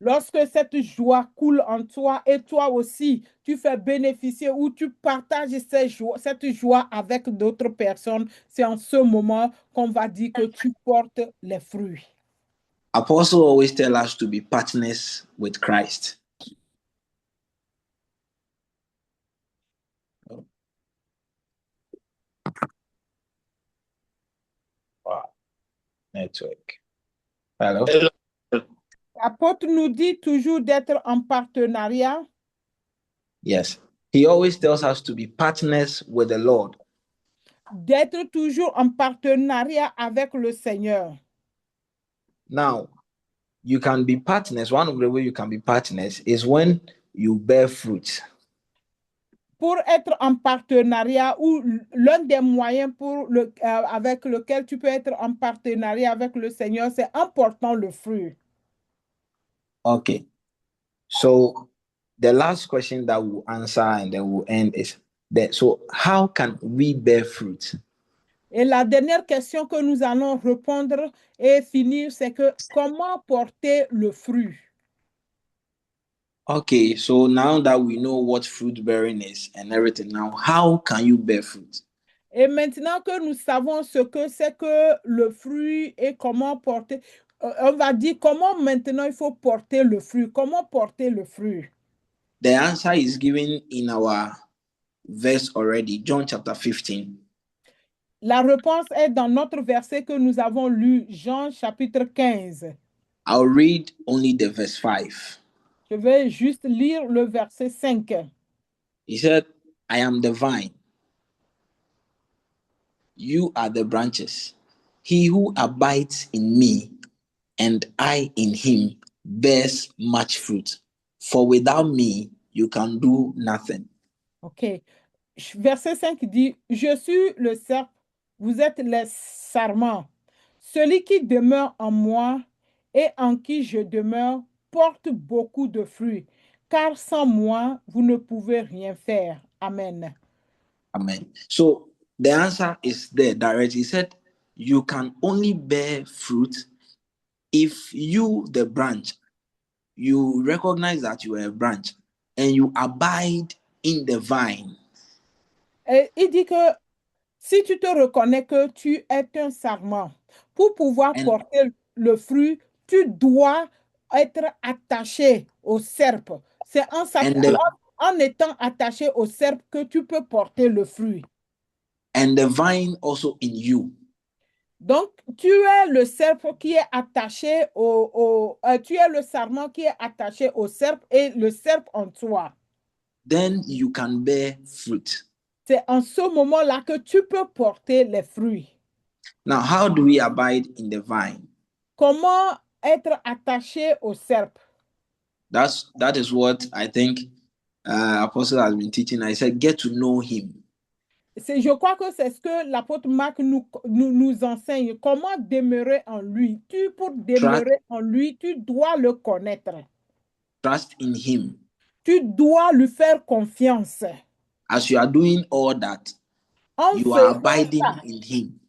Lorsque cette joie coule en toi et toi aussi, tu fais bénéficier ou tu partages cette joie avec d'autres personnes, c'est en ce moment qu'on va dire que tu portes les fruits. Apostle always tell us to be partners with Christ. Wow. Network. Hello? L'apôtre nous dit toujours d'être en partenariat. Yes. He always tells us to be partners with the Lord. D'être toujours en partenariat avec le Seigneur. Now, you can be partners. One of the ways you can be partners is when you bear fruit. pour être en partenariat ou l'un des moyens avec lequel tu peux être en partenariat avec le Seigneur, c'est en portant le fruit. Okay. So the last question that we'll answer and then we'll end is that, so how can we bear fruit? Et la dernière question que nous allons répondre et finir, c'est que comment porter le fruit? Okay, so now that we know what fruit bearing is and everything, now how can you bear fruit? Et maintenant que nous savons ce que c'est que le fruit et comment porter, on va dire comment maintenant il faut porter le fruit. Comment porter le fruit? The answer is given in our verse already, John chapter 15. La réponse est dans notre verset que nous avons lu, Jean chapitre 15. I'll read only the verse 5. Je vais juste lire le verset 5. He said, I am the vine. You are the branches. He who abides in me and I in him bears much fruit. For without me, you can do nothing. OK. Verset 5 dit, je suis le cep, vous êtes les sarments. Celui qui demeure en moi et en qui je demeure porte beaucoup de fruits, car sans moi, vous ne pouvez rien faire. Amen. Amen. So the answer is there directly. He said, you can only bear fruit if you, the branch, you recognize that you are a branch and you abide in the vine. Et il dit que si tu te reconnais que tu es un sarment, pour pouvoir And- porter le fruit, tu dois être attaché au serpe. C'est en étant attaché au serpe que tu peux porter le fruit. And the vine also in you. Donc, tu es le serpe qui est attaché tu es le sarment qui est attaché au serpe et le serpe en toi. Then you can bear fruit. C'est en ce moment-là que tu peux porter les fruits. Now, how do we abide in the vine? Comment être attaché au serpe? That is what I think Apostle has been teaching. I said, get to know him. Je crois que c'est ce que l'apôtre Marc nous enseigne. Comment demeurer en lui. Pour demeurer en lui, tu dois le connaître. Trust in him. Tu dois lui faire confiance. As you are doing all that, you are abiding in him.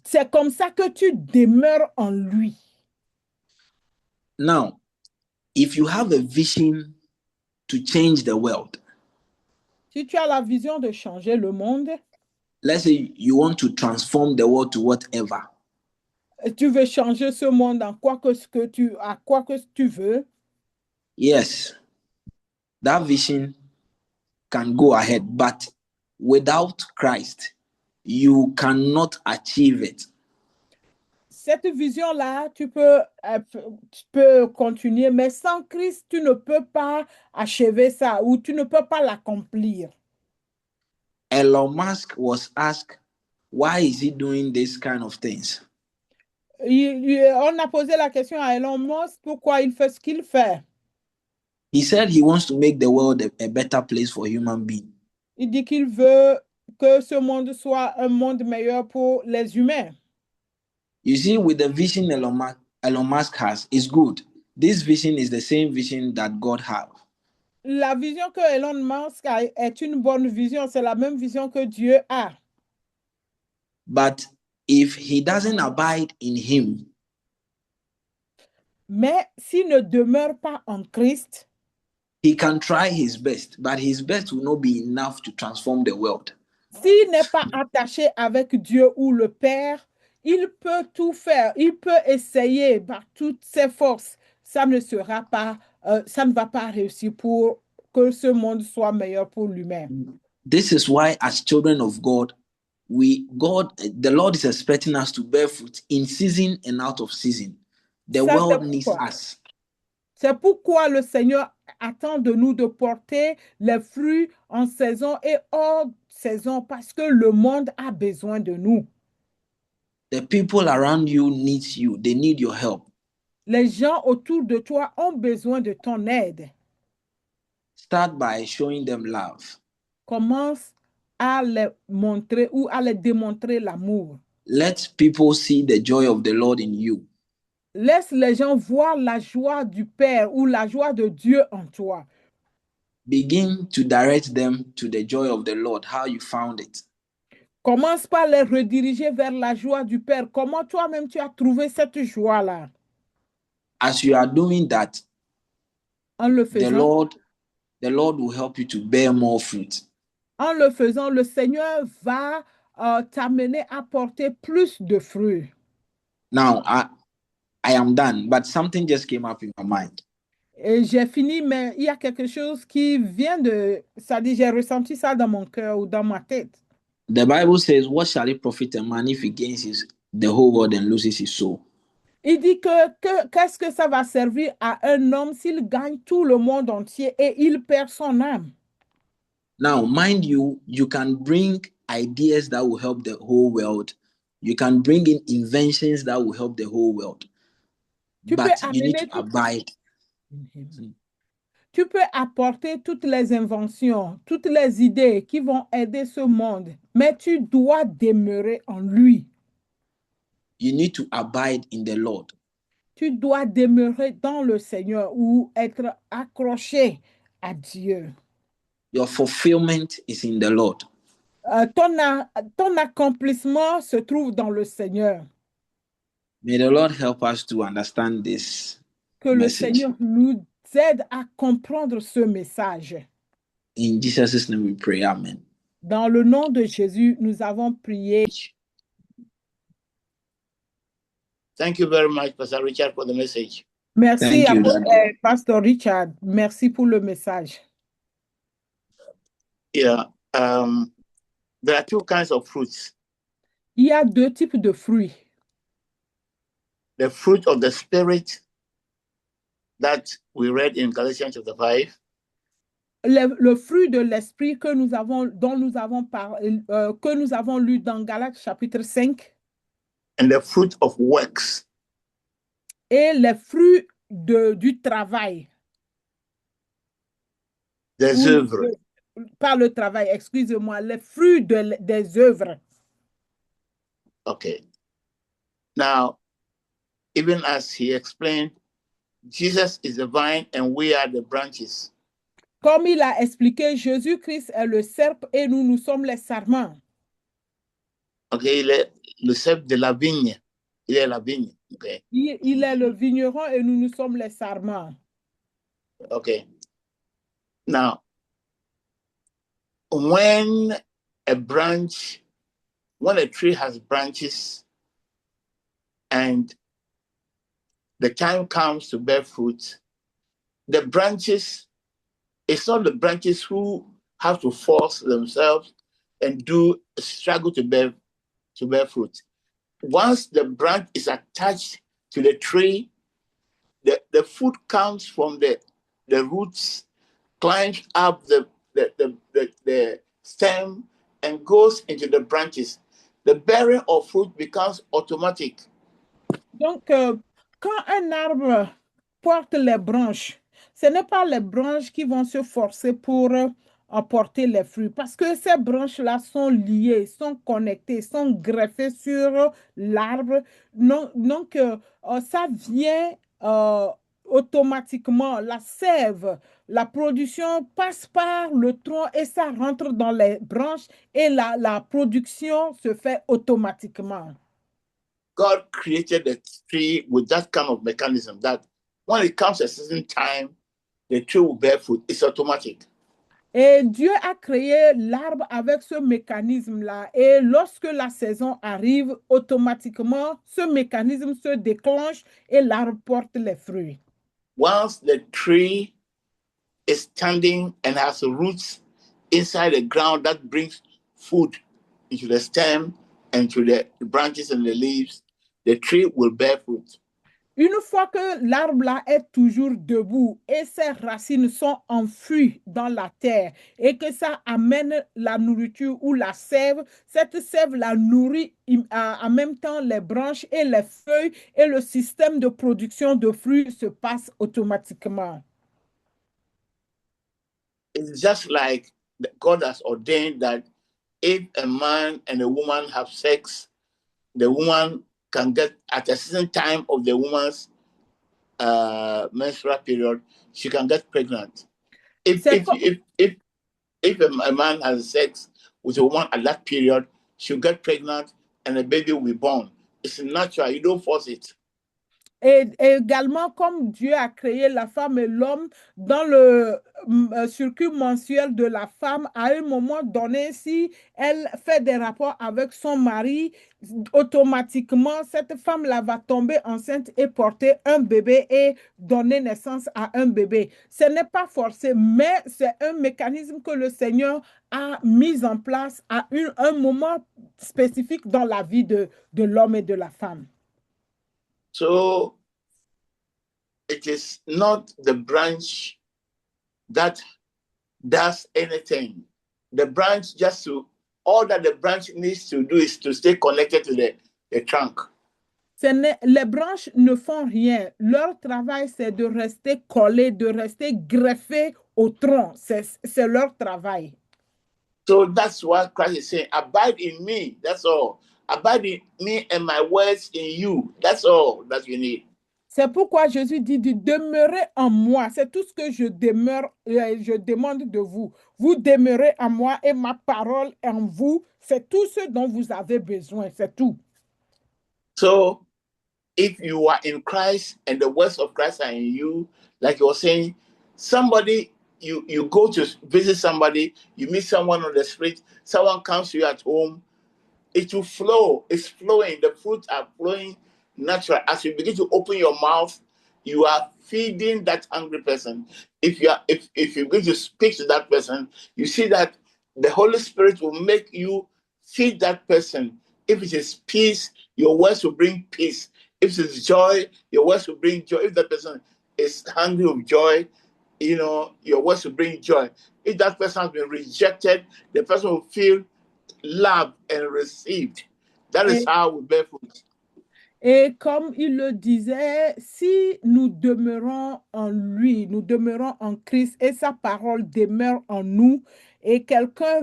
C'est comme ça que tu demeures en lui. Now, if you have a vision to change the world, si tu as la vision de changer le monde, let's say you want to transform the world to whatever. Tu veux changer ce monde à quoi que tu veux. Yes, that vision can go ahead, but without Christ, you cannot achieve it. Cette vision-là, tu peux continuer, mais sans Christ, tu ne peux pas achever ça ou tu ne peux pas l'accomplir. Elon Musk was asked, why is he doing this kind of things? On a posé la question à Elon Musk, pourquoi il fait ce qu'il fait. He said he wants to make the world a better place for human beings. Il dit qu'il veut que ce monde soit un monde meilleur pour les humains. You see, with the vision Elon Musk has, is good. This vision is the same vision that God has. La vision que Elon Musk a est une bonne vision. C'est la même vision que Dieu a. But if he doesn't abide in him, mais s'il ne demeure pas en Christ, he can try his best, but his best will not be enough to transform the world. S'il n'est pas attaché avec Dieu ou le Père, il peut tout faire. Il peut essayer par toutes ses forces. Ça ne va pas réussir pour que ce monde soit meilleur pour lui-même. This is why, as children of God, the Lord is expecting us to bear fruit in season and out of season. The world needs us. C'est pourquoi le Seigneur attend de nous de porter les fruits en saison et hors saison, parce que le monde a besoin de nous. The people around you need you. They need your help. Les gens autour de toi ont besoin de ton aide. Start by showing them love. commence à les montrer ou à les démontrer l'amour. Let people see the joy of the Lord in you. Laisse les gens voir la joie du Père ou la joie de Dieu en toi. Begin to direct them to the joy of the Lord, how you found it. Commence par les rediriger vers la joie du Père. Comment toi-même tu as trouvé cette joie-là? As you are doing that, En le the faisant, Lord will help you to bear more fruit. en le faisant, le Seigneur va t'amener à porter plus de fruits. Now, I am done, but something just came up in my mind. Et j'ai fini, mais il y a quelque chose qui vient de... Ça dit, j'ai ressenti ça dans mon cœur ou dans ma tête. The Bible says, what shall it profit a man if he gains the whole world and loses his soul? Il dit qu'est-ce que ça va servir à un homme s'il gagne tout le monde entier et il perd son âme? Now, mind you, you can bring ideas that will help the whole world. You can bring in inventions that will help the whole world. Tu peux But you need amener to abide. Tu peux apporter toutes les inventions, toutes les idées qui vont aider ce monde, mais tu dois demeurer en lui. You need to abide in the Lord. Tu dois demeurer dans le Seigneur ou être accroché à Dieu. Your fulfillment is in the Lord. Ton accomplissement se trouve dans le Seigneur. May the Lord help us to understand this Que le message. Seigneur nous aide à comprendre ce message. In Jesus' name we pray. Amen. Dans le nom de Jésus, nous avons prié. Thank you very much, Pastor Richard, for the message. Merci Thank you, Pasteur Richard. Merci pour le message. Yeah, there are two kinds of fruits. Il y a deux types de fruits. The fruit of the Spirit that we read in Galatians chapter 5. Le fruit de l'esprit que nous avons lu dans Galates chapitre 5. And the fruit of works. Et les fruits du travail. Des œuvres. Pas le travail, excusez-moi, les fruits des œuvres. Okay. Now, even as he explained, Jesus is the vine and we are the branches. Comme il a expliqué, Jésus-Christ est le cep et nous sommes les sarments. Okay, il est le cep de la vigne. Il est la vigne. Okay. Il est le vigneron et nous sommes les sarments. Okay. Now, when a tree has branches and the time comes to bear fruit, the branches, it's not the branches who have to force themselves and struggle to bear fruit. Once the branch is attached to the tree, the fruit comes from the roots, climbs up the stem and goes into the branches. The bearing of fruit becomes automatic. Donc, quand un arbre porte les branches, ce n'est pas les branches qui vont se forcer pour apporter les fruits, parce que ces branches-là sont liées, sont connectées, sont greffées sur l'arbre. Donc, ça vient automatiquement. La sève, la production passe par le tronc et ça rentre dans les branches et la production se fait automatiquement. God created the tree with that kind of mechanism that when it comes a certain time, the tree will bear fruit. It's automatic. Et Dieu a créé l'arbre avec ce mécanisme-là. Et lorsque la saison arrive, automatiquement, ce mécanisme se déclenche et l'arbre porte les fruits. Once the tree is standing and has roots inside the ground that brings food into the stem and to the branches and the leaves, the tree will bear fruit. Une fois que l'arbre là est toujours debout et ses racines sont enfouies dans la terre et que ça amène la nourriture ou la sève, cette sève la nourrit en même temps les branches et les feuilles et le système de production de fruits se passe automatiquement. It's just like God has ordained that if a man and a woman have sex, the woman can get, at a certain time of the woman's menstrual period, she can get pregnant. If a man has sex with a woman at that period, she'll get pregnant and a baby will be born. It's natural. You don't force it. Et également, comme Dieu a créé la femme et l'homme dans le circuit mensuel de la femme, à un moment donné, si elle fait des rapports avec son mari, automatiquement, cette femme-là va tomber enceinte et porter un bébé et donner naissance à un bébé. Ce n'est pas forcé, mais c'est un mécanisme que le Seigneur a mis en place à un moment spécifique dans la vie de l'homme et de la femme. So it is not the branch that does anything. The branch all that the branch needs to do is to stay connected to the trunk. Les branches ne font rien. Leur travail, c'est de rester collés, de rester greffés au tronc. C'est leur travail. So that's what Christ is saying. Abide in me. That's all. Abide in me and my words in you. That's all that you need. C'est pourquoi Jésus dit de demeurer en moi. C'est tout ce que je demande de vous. Vous demeurez en moi et ma parole en vous. C'est tout ce dont vous avez besoin. C'est tout. So, if you are in Christ and the words of Christ are in you, like you were saying, somebody, you go to visit somebody, you meet someone on the street, someone comes to you at home, it will flow. It's flowing. The fruits are flowing natural. As you begin to open your mouth, you are feeding that hungry person. If you're going to speak to that person, you see that the Holy Spirit will make you feed that person. If it is peace, your words will bring peace. If it is joy, your words will bring joy. If that person is hungry of joy, your words will bring joy. If that person has been rejected, the person will feel loved and received. That is how we bear fruit. Et comme il le disait, si nous demeurons en lui, nous demeurons en Christ et sa parole demeure en nous, et quelqu'un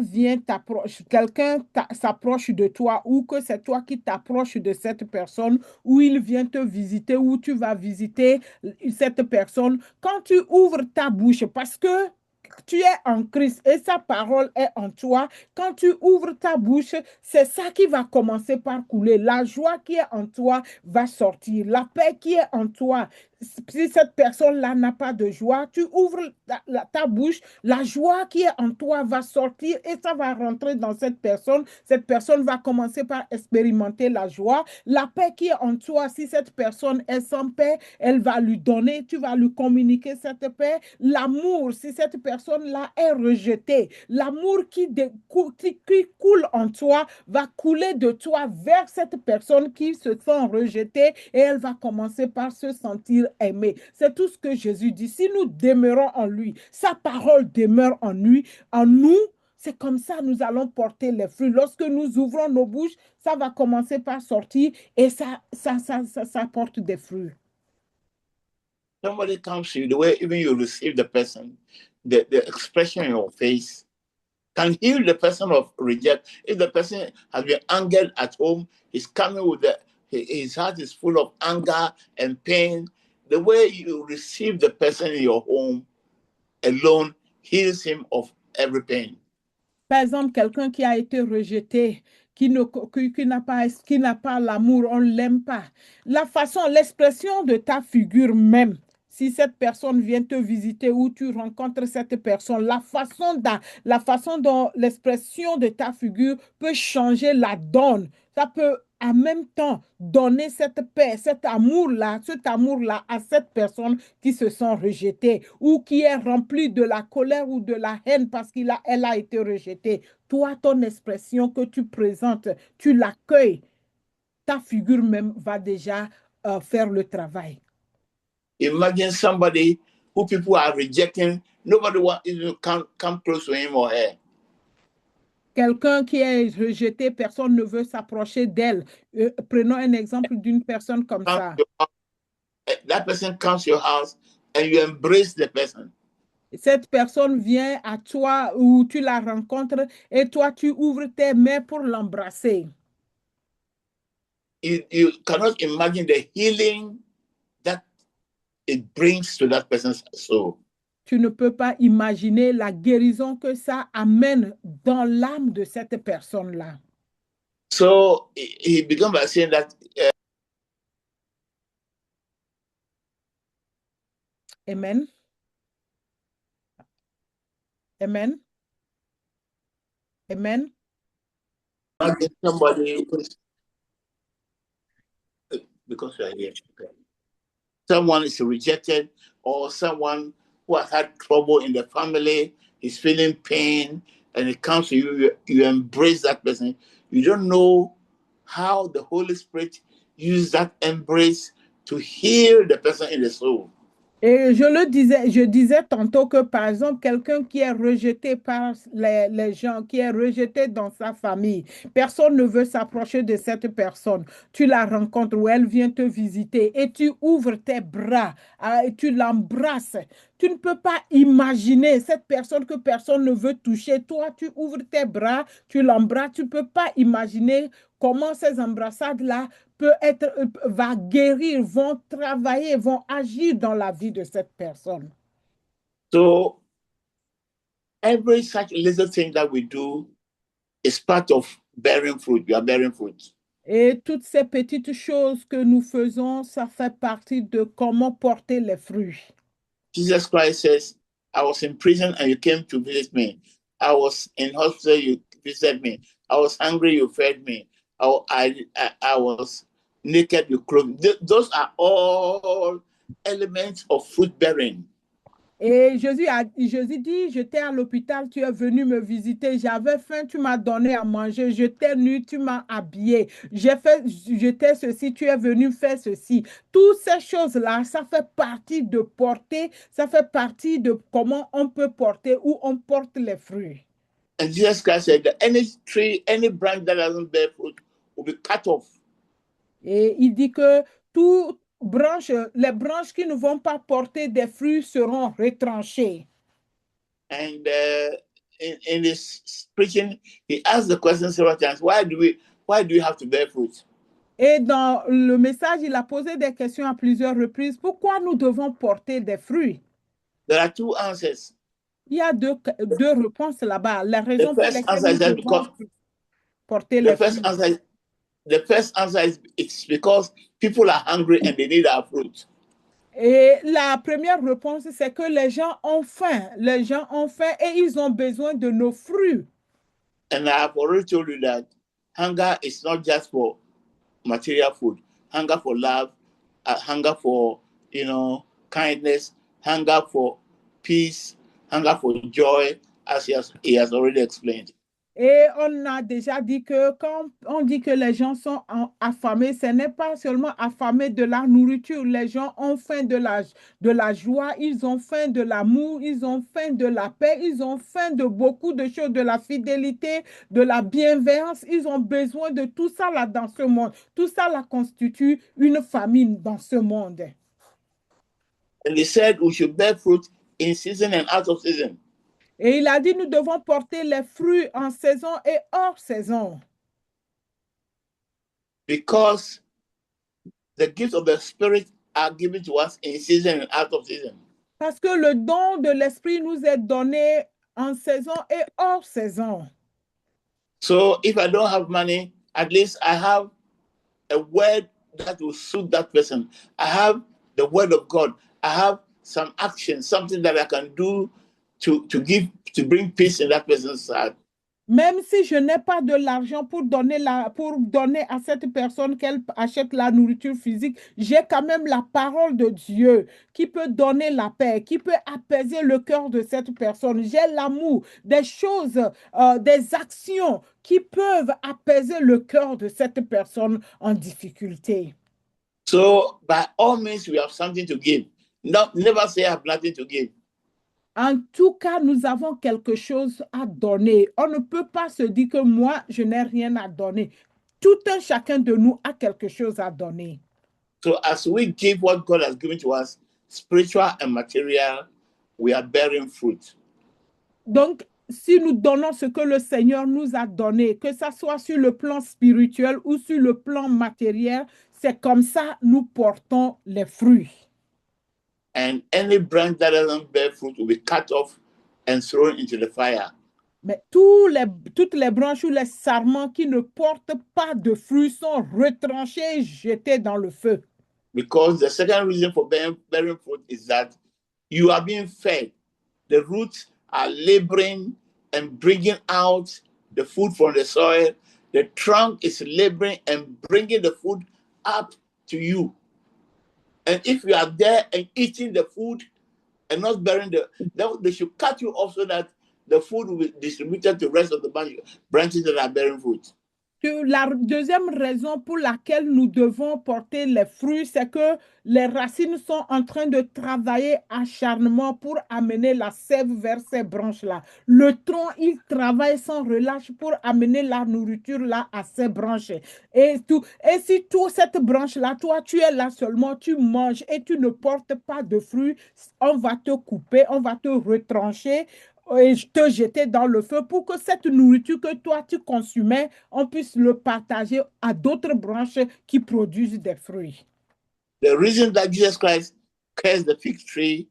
s'approche de toi, ou que c'est toi qui t'approches de cette personne, ou il vient te visiter, ou tu vas visiter cette personne, quand tu ouvres ta bouche, parce que tu es en Christ et sa parole est en toi, quand tu ouvres ta bouche, c'est ça qui va commencer par couler. La joie qui est en toi va sortir. La paix qui est en toi. Si cette personne-là n'a pas de joie, tu ouvres ta bouche, la joie qui est en toi va sortir et ça va rentrer dans cette personne. Cette personne va commencer par expérimenter la joie. La paix qui est en toi, si cette personne est sans paix, elle va lui donner, tu vas lui communiquer cette paix. L'amour, si cette personne-là est rejetée, l'amour qui coule en toi va couler de toi vers cette personne qui se sent rejetée et elle va commencer par se sentir aimée. C'est tout ce que Jésus dit. Si nous demeurons en lui, sa parole demeure en lui, en nous, c'est comme ça nous allons porter les fruits. Lorsque nous ouvrons nos bouches, ça va commencer par sortir et ça porte des fruits. Somebody comes to you, the way even you receive the person, the expression in your face can heal the person of reject. If the person has been angered at home, he's coming with his heart is full of anger and pain. The way you receive the person in your home alone heals him of every pain. Par exemple, quelqu'un qui a été rejeté, qui n'a pas l'amour, on ne l'aime pas. La façon, l'expression de ta figure même, si cette personne vient te visiter ou tu rencontres cette personne, la façon dont l'expression de ta figure peut changer la donne. Ça peut en même temps donner cette paix, cet amour-là à cette personne qui se sent rejetée ou qui est remplie de la colère ou de la haine parce qu'elle a été rejetée. Toi, ton expression que tu présentes, tu l'accueilles. Ta figure même va déjà faire le travail. Imagine somebody who people are rejecting, nobody wants to come close to him or her. Quelqu'un qui est rejeté, personne ne veut s'approcher d'elle. Prenons un exemple d'une personne comme ça. That person comes to your house and you embrace the person. Cette personne vient à toi ou tu la rencontres et toi, tu ouvres tes mains pour l'embrasser. You cannot imagine the healing that it brings to that person's soul. Tu ne peux pas imaginer la guérison que ça amène dans l'âme de cette personne-là. So he began by saying that Amen. Amen. Amen. somebody because you are here. Someone is rejected, or someone who has had trouble in the family is feeling pain, and it comes to you, you embrace that person. You don't know how the Holy Spirit uses that embrace to heal the person in the soul. Et je disais tantôt que, par exemple, quelqu'un qui est rejeté par les gens, qui est rejeté dans sa famille, personne ne veut s'approcher de cette personne. Tu la rencontres ou elle vient te visiter et tu ouvres tes bras et tu l'embrasses. Tu ne peux pas imaginer cette personne que personne ne veut toucher. Toi, tu ouvres tes bras, tu l'embrasses. Tu ne peux pas imaginer comment ces embrassades-là va guérir, vont travailler, vont agir dans la vie de cette personne. So every such little thing that we do is part of bearing fruit. You are bearing fruit. Et toutes ces petites choses que nous faisons, ça fait partie de comment porter les fruits. Jesus Christ says, I was in prison and you came to visit me. I was in hospital, you visited me. I was hungry, you fed me. I was naked, you clothed me. Those are all elements of fruit bearing. Et Jésus dit, j'étais à l'hôpital, tu es venu me visiter, j'avais faim, tu m'as donné à manger, j'étais nu, tu m'as habillé, j'étais ceci, tu es venu faire ceci. Toutes ces choses-là, ça fait partie de porter, ça fait partie de comment on peut porter ou on porte les fruits. And Jesus Christ said that any tree, any branch that doesn't bear fruit will be cut off. Et il dit que les branches qui ne vont pas porter des fruits seront retranchées. And in his preaching, he asked the question several times: Why do you have to bear fruit? Et dans le message, il a posé des questions à plusieurs reprises. Pourquoi nous devons porter des fruits? There are two answers. Il y a deux réponses là-bas. La raison pour laquelle nous devons porter les fruits. The first answer is it's because people are hungry and they need our fruit. Et la première réponse, c'est que les gens ont faim. Les gens ont faim et ils ont besoin de nos fruits. And I have already told you that hunger is not just for material food. Hunger for love, hunger for, kindness, hunger for peace, hunger for joy, as he has already explained. Et on a déjà dit que quand on dit que les gens sont affamés, ce n'est pas seulement affamés de la nourriture. Les gens ont faim de la joie, ils ont faim de l'amour, ils ont faim de la paix, ils ont faim de beaucoup de choses, de la fidélité, de la bienveillance. Ils ont besoin de tout ça là dans ce monde. Tout ça là constitue une famine dans ce monde. And he said we should bear fruit in season and out of season. Et il a dit, nous devons porter les fruits en saison et hors saison. Because the gifts of the Spirit are given to us in season and out of season. Parce que le don de l'Esprit nous est donné en saison et hors saison. So if I don't have money, at least I have a word that will suit that person. I have the word of God. I have some action, something that I can do to bring peace in that person's heart. Même si je n'ai pas de l'argent pour donner à cette personne qu'elle achète la nourriture physique, j'ai quand même la parole de Dieu qui peut donner la paix, qui peut apaiser le cœur de cette personne. J'ai l'amour, des choses, des actions qui peuvent apaiser le cœur de cette personne en difficulté. So by all means, we have something to give. Never say I have nothing to give. En tout cas, nous avons quelque chose à donner. On ne peut pas se dire que moi, je n'ai rien à donner. Tout un chacun de nous a quelque chose à donner. So as we give what God has given to us, spiritual and material, we are bearing fruit. Donc, si nous donnons ce que le Seigneur nous a donné, que ça soit sur le plan spirituel ou sur le plan matériel, c'est comme ça nous portons les fruits. And any branch that doesn't bear fruit will be cut off and thrown into the fire. Mais toutes les branches ou les sarments qui ne portent pas de fruits sont retranchés et jetés dans le feu. Because the second reason for bearing fruit is that you are being fed. The roots are laboring and bringing out the food from the soil. The trunk is laboring and bringing the food up to you. And if you are there and eating the food and not bearing they should cut you off so that the food will be distributed to the rest of the branches that are bearing fruit. La deuxième raison pour laquelle nous devons porter les fruits, c'est que les racines sont en train de travailler acharnement pour amener la sève vers ces branches-là. Le tronc, il travaille sans relâche pour amener la nourriture là à ces branches. Et si cette branche-là, toi, tu es là seulement, tu manges et tu ne portes pas de fruits, on va te couper, on va te retrancher et te jeter dans le feu pour que cette nourriture que toi tu consumais, on puisse le partager à d'autres branches qui produisent des fruits. The reason that Jesus Christ cursed the fig tree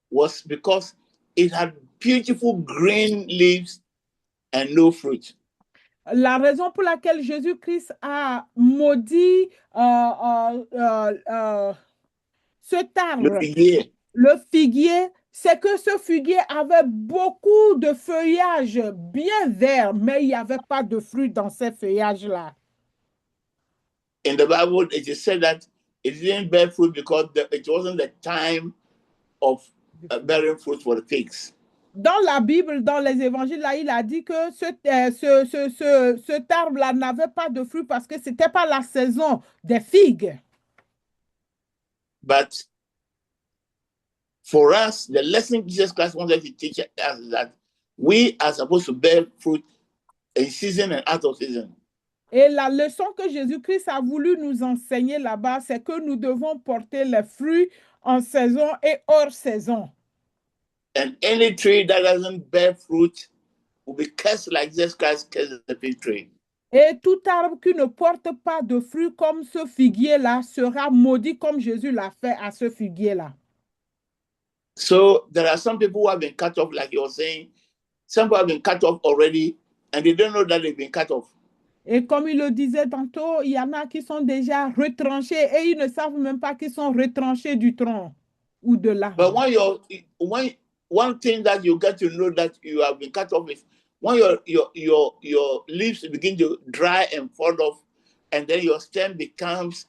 was because it had beautiful green leaves and no fruit. La raison pour laquelle Jésus-Christ a maudit cet arbre, le figuier, c'est que ce figuier avait beaucoup de feuillages bien verts, mais il n'y avait pas de fruits dans ces feuillages-là. In the Bible, it is said that it didn't bear fruit because it wasn't the time of bearing fruit for the figs. Dans la Bible, dans les évangiles, là, il a dit que cet arbre-là n'avait pas de fruits parce que ce n'était pas la saison des figues. But for us, the lesson Jesus Christ wanted to teach us is that we are supposed to bear fruit in season and out of season. Et la leçon que Jésus-Christ a voulu nous enseigner là-bas, c'est que nous devons porter les fruits en saison et hors saison. And any tree that doesn't bear fruit will be cursed like Jesus Christ cursed the fig tree. Et tout arbre qui ne porte pas de fruits comme ce figuier-là sera maudit comme Jésus l'a fait à ce figuier-là. So there are some people who have been cut off, like you were saying. Some people have been cut off already, and they don't know that they've been cut off. Et comme il le disait tantôt, il y en a qui sont déjà retranchés et ils ne savent même pas qu'ils sont retranchés du tronc ou de l'arbre. But one thing that you get to know that you have been cut off is when your leaves begin to dry and fall off, and then your stem becomes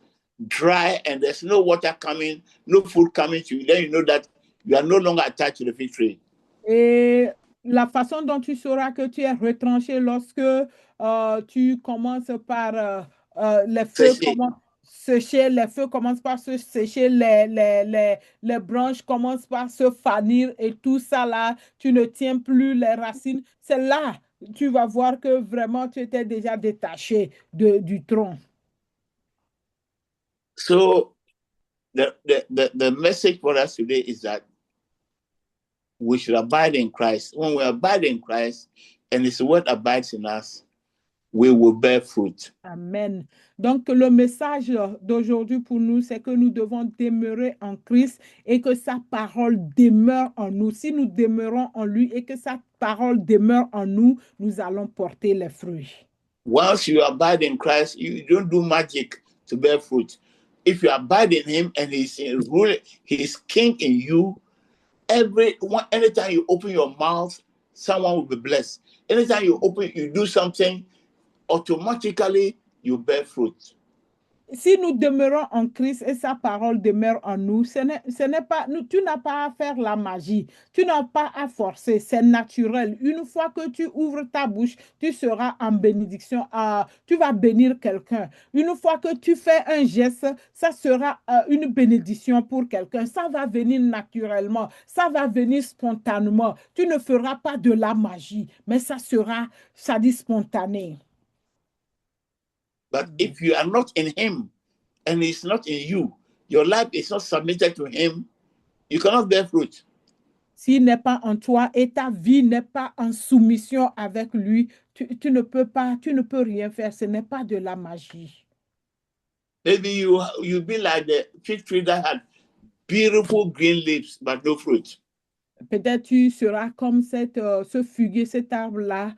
dry and there's no water coming, no food coming to you, then you know that you are no longer attached to the fig tree. Et la façon dont tu sauras que tu es retranché lorsque tu commences par les feux sécher, les feux commencent par se sécher, les branches commencent par se fanir et tout ça là, tu ne tiens plus les racines. C'est là tu vas voir que vraiment tu étais déjà détaché du tronc. So the message for us today is that we should abide in Christ. When we abide in Christ and His word abides in us, we will bear fruit. Amen. Donc, le message d'aujourd'hui pour nous, c'est que nous devons demeurer en Christ et que sa parole demeure en nous. Si nous demeurons en lui et que sa parole demeure en nous, nous allons porter les fruits. Once you abide in Christ, you don't do magic to bear fruit. If you abide in Him and He's king in you, anytime you open your mouth, someone will be blessed. Anytime you do something, automatically you bear fruit. Si nous demeurons en Christ et sa parole demeure en nous, tu n'as pas à faire la magie, tu n'as pas à forcer, c'est naturel. Une fois que tu ouvres ta bouche, tu seras en bénédiction, tu vas bénir quelqu'un. Une fois que tu fais un geste, ça sera une bénédiction pour quelqu'un. Ça va venir naturellement, ça va venir spontanément. Tu ne feras pas de la magie, mais ça dit spontané. But if you are not in Him and He's not in you, your life is not submitted to Him, you cannot bear fruit. S'il n'est pas en toi et ta vie n'est pas en soumission avec lui, tu ne peux rien faire. Ce n'est pas de la magie. Maybe you be like the fig tree that had beautiful green leaves but no fruit. Peut-être tu seras comme ce figuier, cet arbre-là,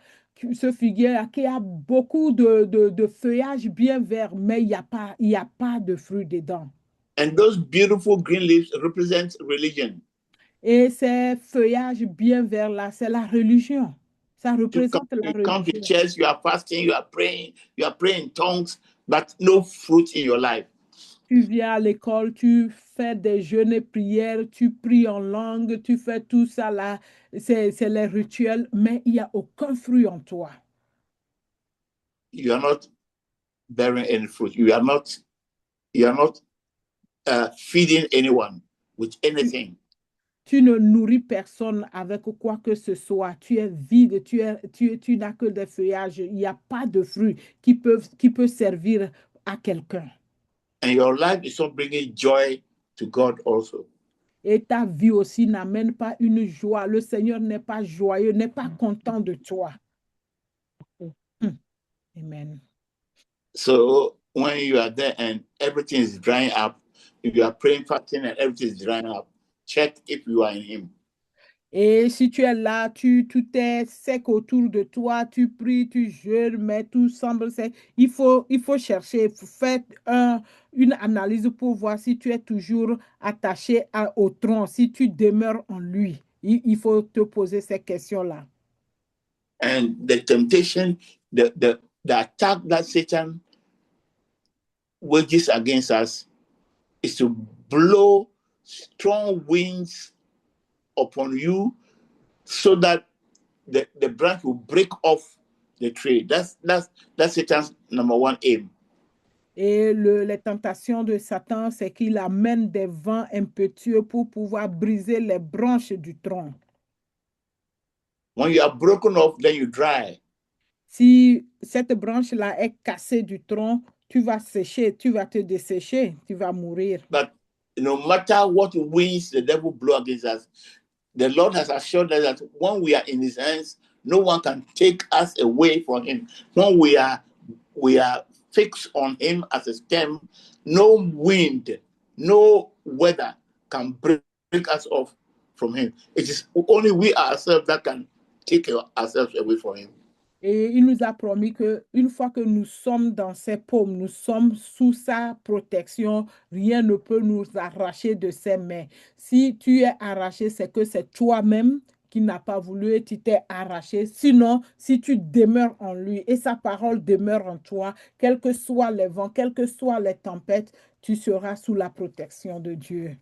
ce figuier qui a beaucoup de feuillage bien vert, mais il n'y a pas de fruits dedans. And those beautiful green leaves represent religion. Et ces feuillages bien verts-là, c'est la religion. Ça représente la Come to religion. church, you are fasting, you are praying in tongues, but no fruit in your life. Tu viens à l'école, tu fais des jeûnes et prières, tu pries en langue, tu fais tout ça là, c'est les rituels, mais il n'y a aucun fruit en toi. You are not bearing any fruit. You are not feeding anyone with anything. Tu ne nourris personne avec quoi que ce soit. Tu es vide, tu n'as que des feuillages. Il n'y a pas de fruits qui peut servir à quelqu'un. And your life is not bringing joy to God also. Et ta vie aussi n'amène pas une joie. Le Seigneur n'est pas joyeux, n'est pas content de toi. Amen. So when you are there and everything is drying up, if you are praying, fasting, and everything is drying up, check if you are in Him. Et si tu es là, tout est sec autour de toi, tu pries, tu jeûnes, mais tout semble sec. Il faut chercher, faire une analyse pour voir si tu es toujours attaché au tronc, si tu demeures en lui. Il faut te poser ces questions-là. And the temptation, the attack that Satan wages against us is to blow strong winds upon you so that the branch will break off the tree. That's Satan's number one aim. Et les tentations de Satan, c'est qu'il amène des vents impétueux pour pouvoir briser les branches du tronc. When you are broken off, then you dry. Si cette branche-là est cassée du tronc, tu vas sécher, tu vas te dessécher, tu vas mourir. But no matter what winds the devil blow against us, the Lord has assured us that when we are in His hands, no one can take us away from Him. When we are fixed on Him as a stem, no wind, no weather can break us off from Him. It is only we ourselves that can take ourselves away from Him. Et il nous a promis qu'une fois que nous sommes dans ses paumes, nous sommes sous sa protection, rien ne peut nous arracher de ses mains. Si tu es arraché, c'est que c'est toi-même qui n'as pas voulu et tu t'es arraché. Sinon, si tu demeures en lui et sa parole demeure en toi, quels que soient les vents, quelles que soient les tempêtes, tu seras sous la protection de Dieu.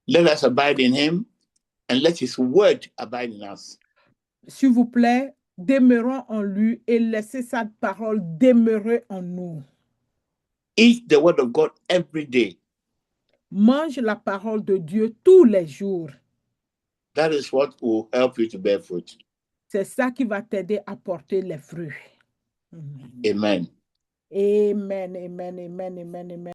Let us abide in Him and let His word abide in us. S'il vous plaît, demeurons en lui et laissez sa parole demeurer en nous. Eat the word of God every day. Mange la parole de Dieu tous les jours. That is what will help you to bear fruit. C'est ça qui va t'aider à porter les fruits. Amen. Amen, amen, amen, amen, amen.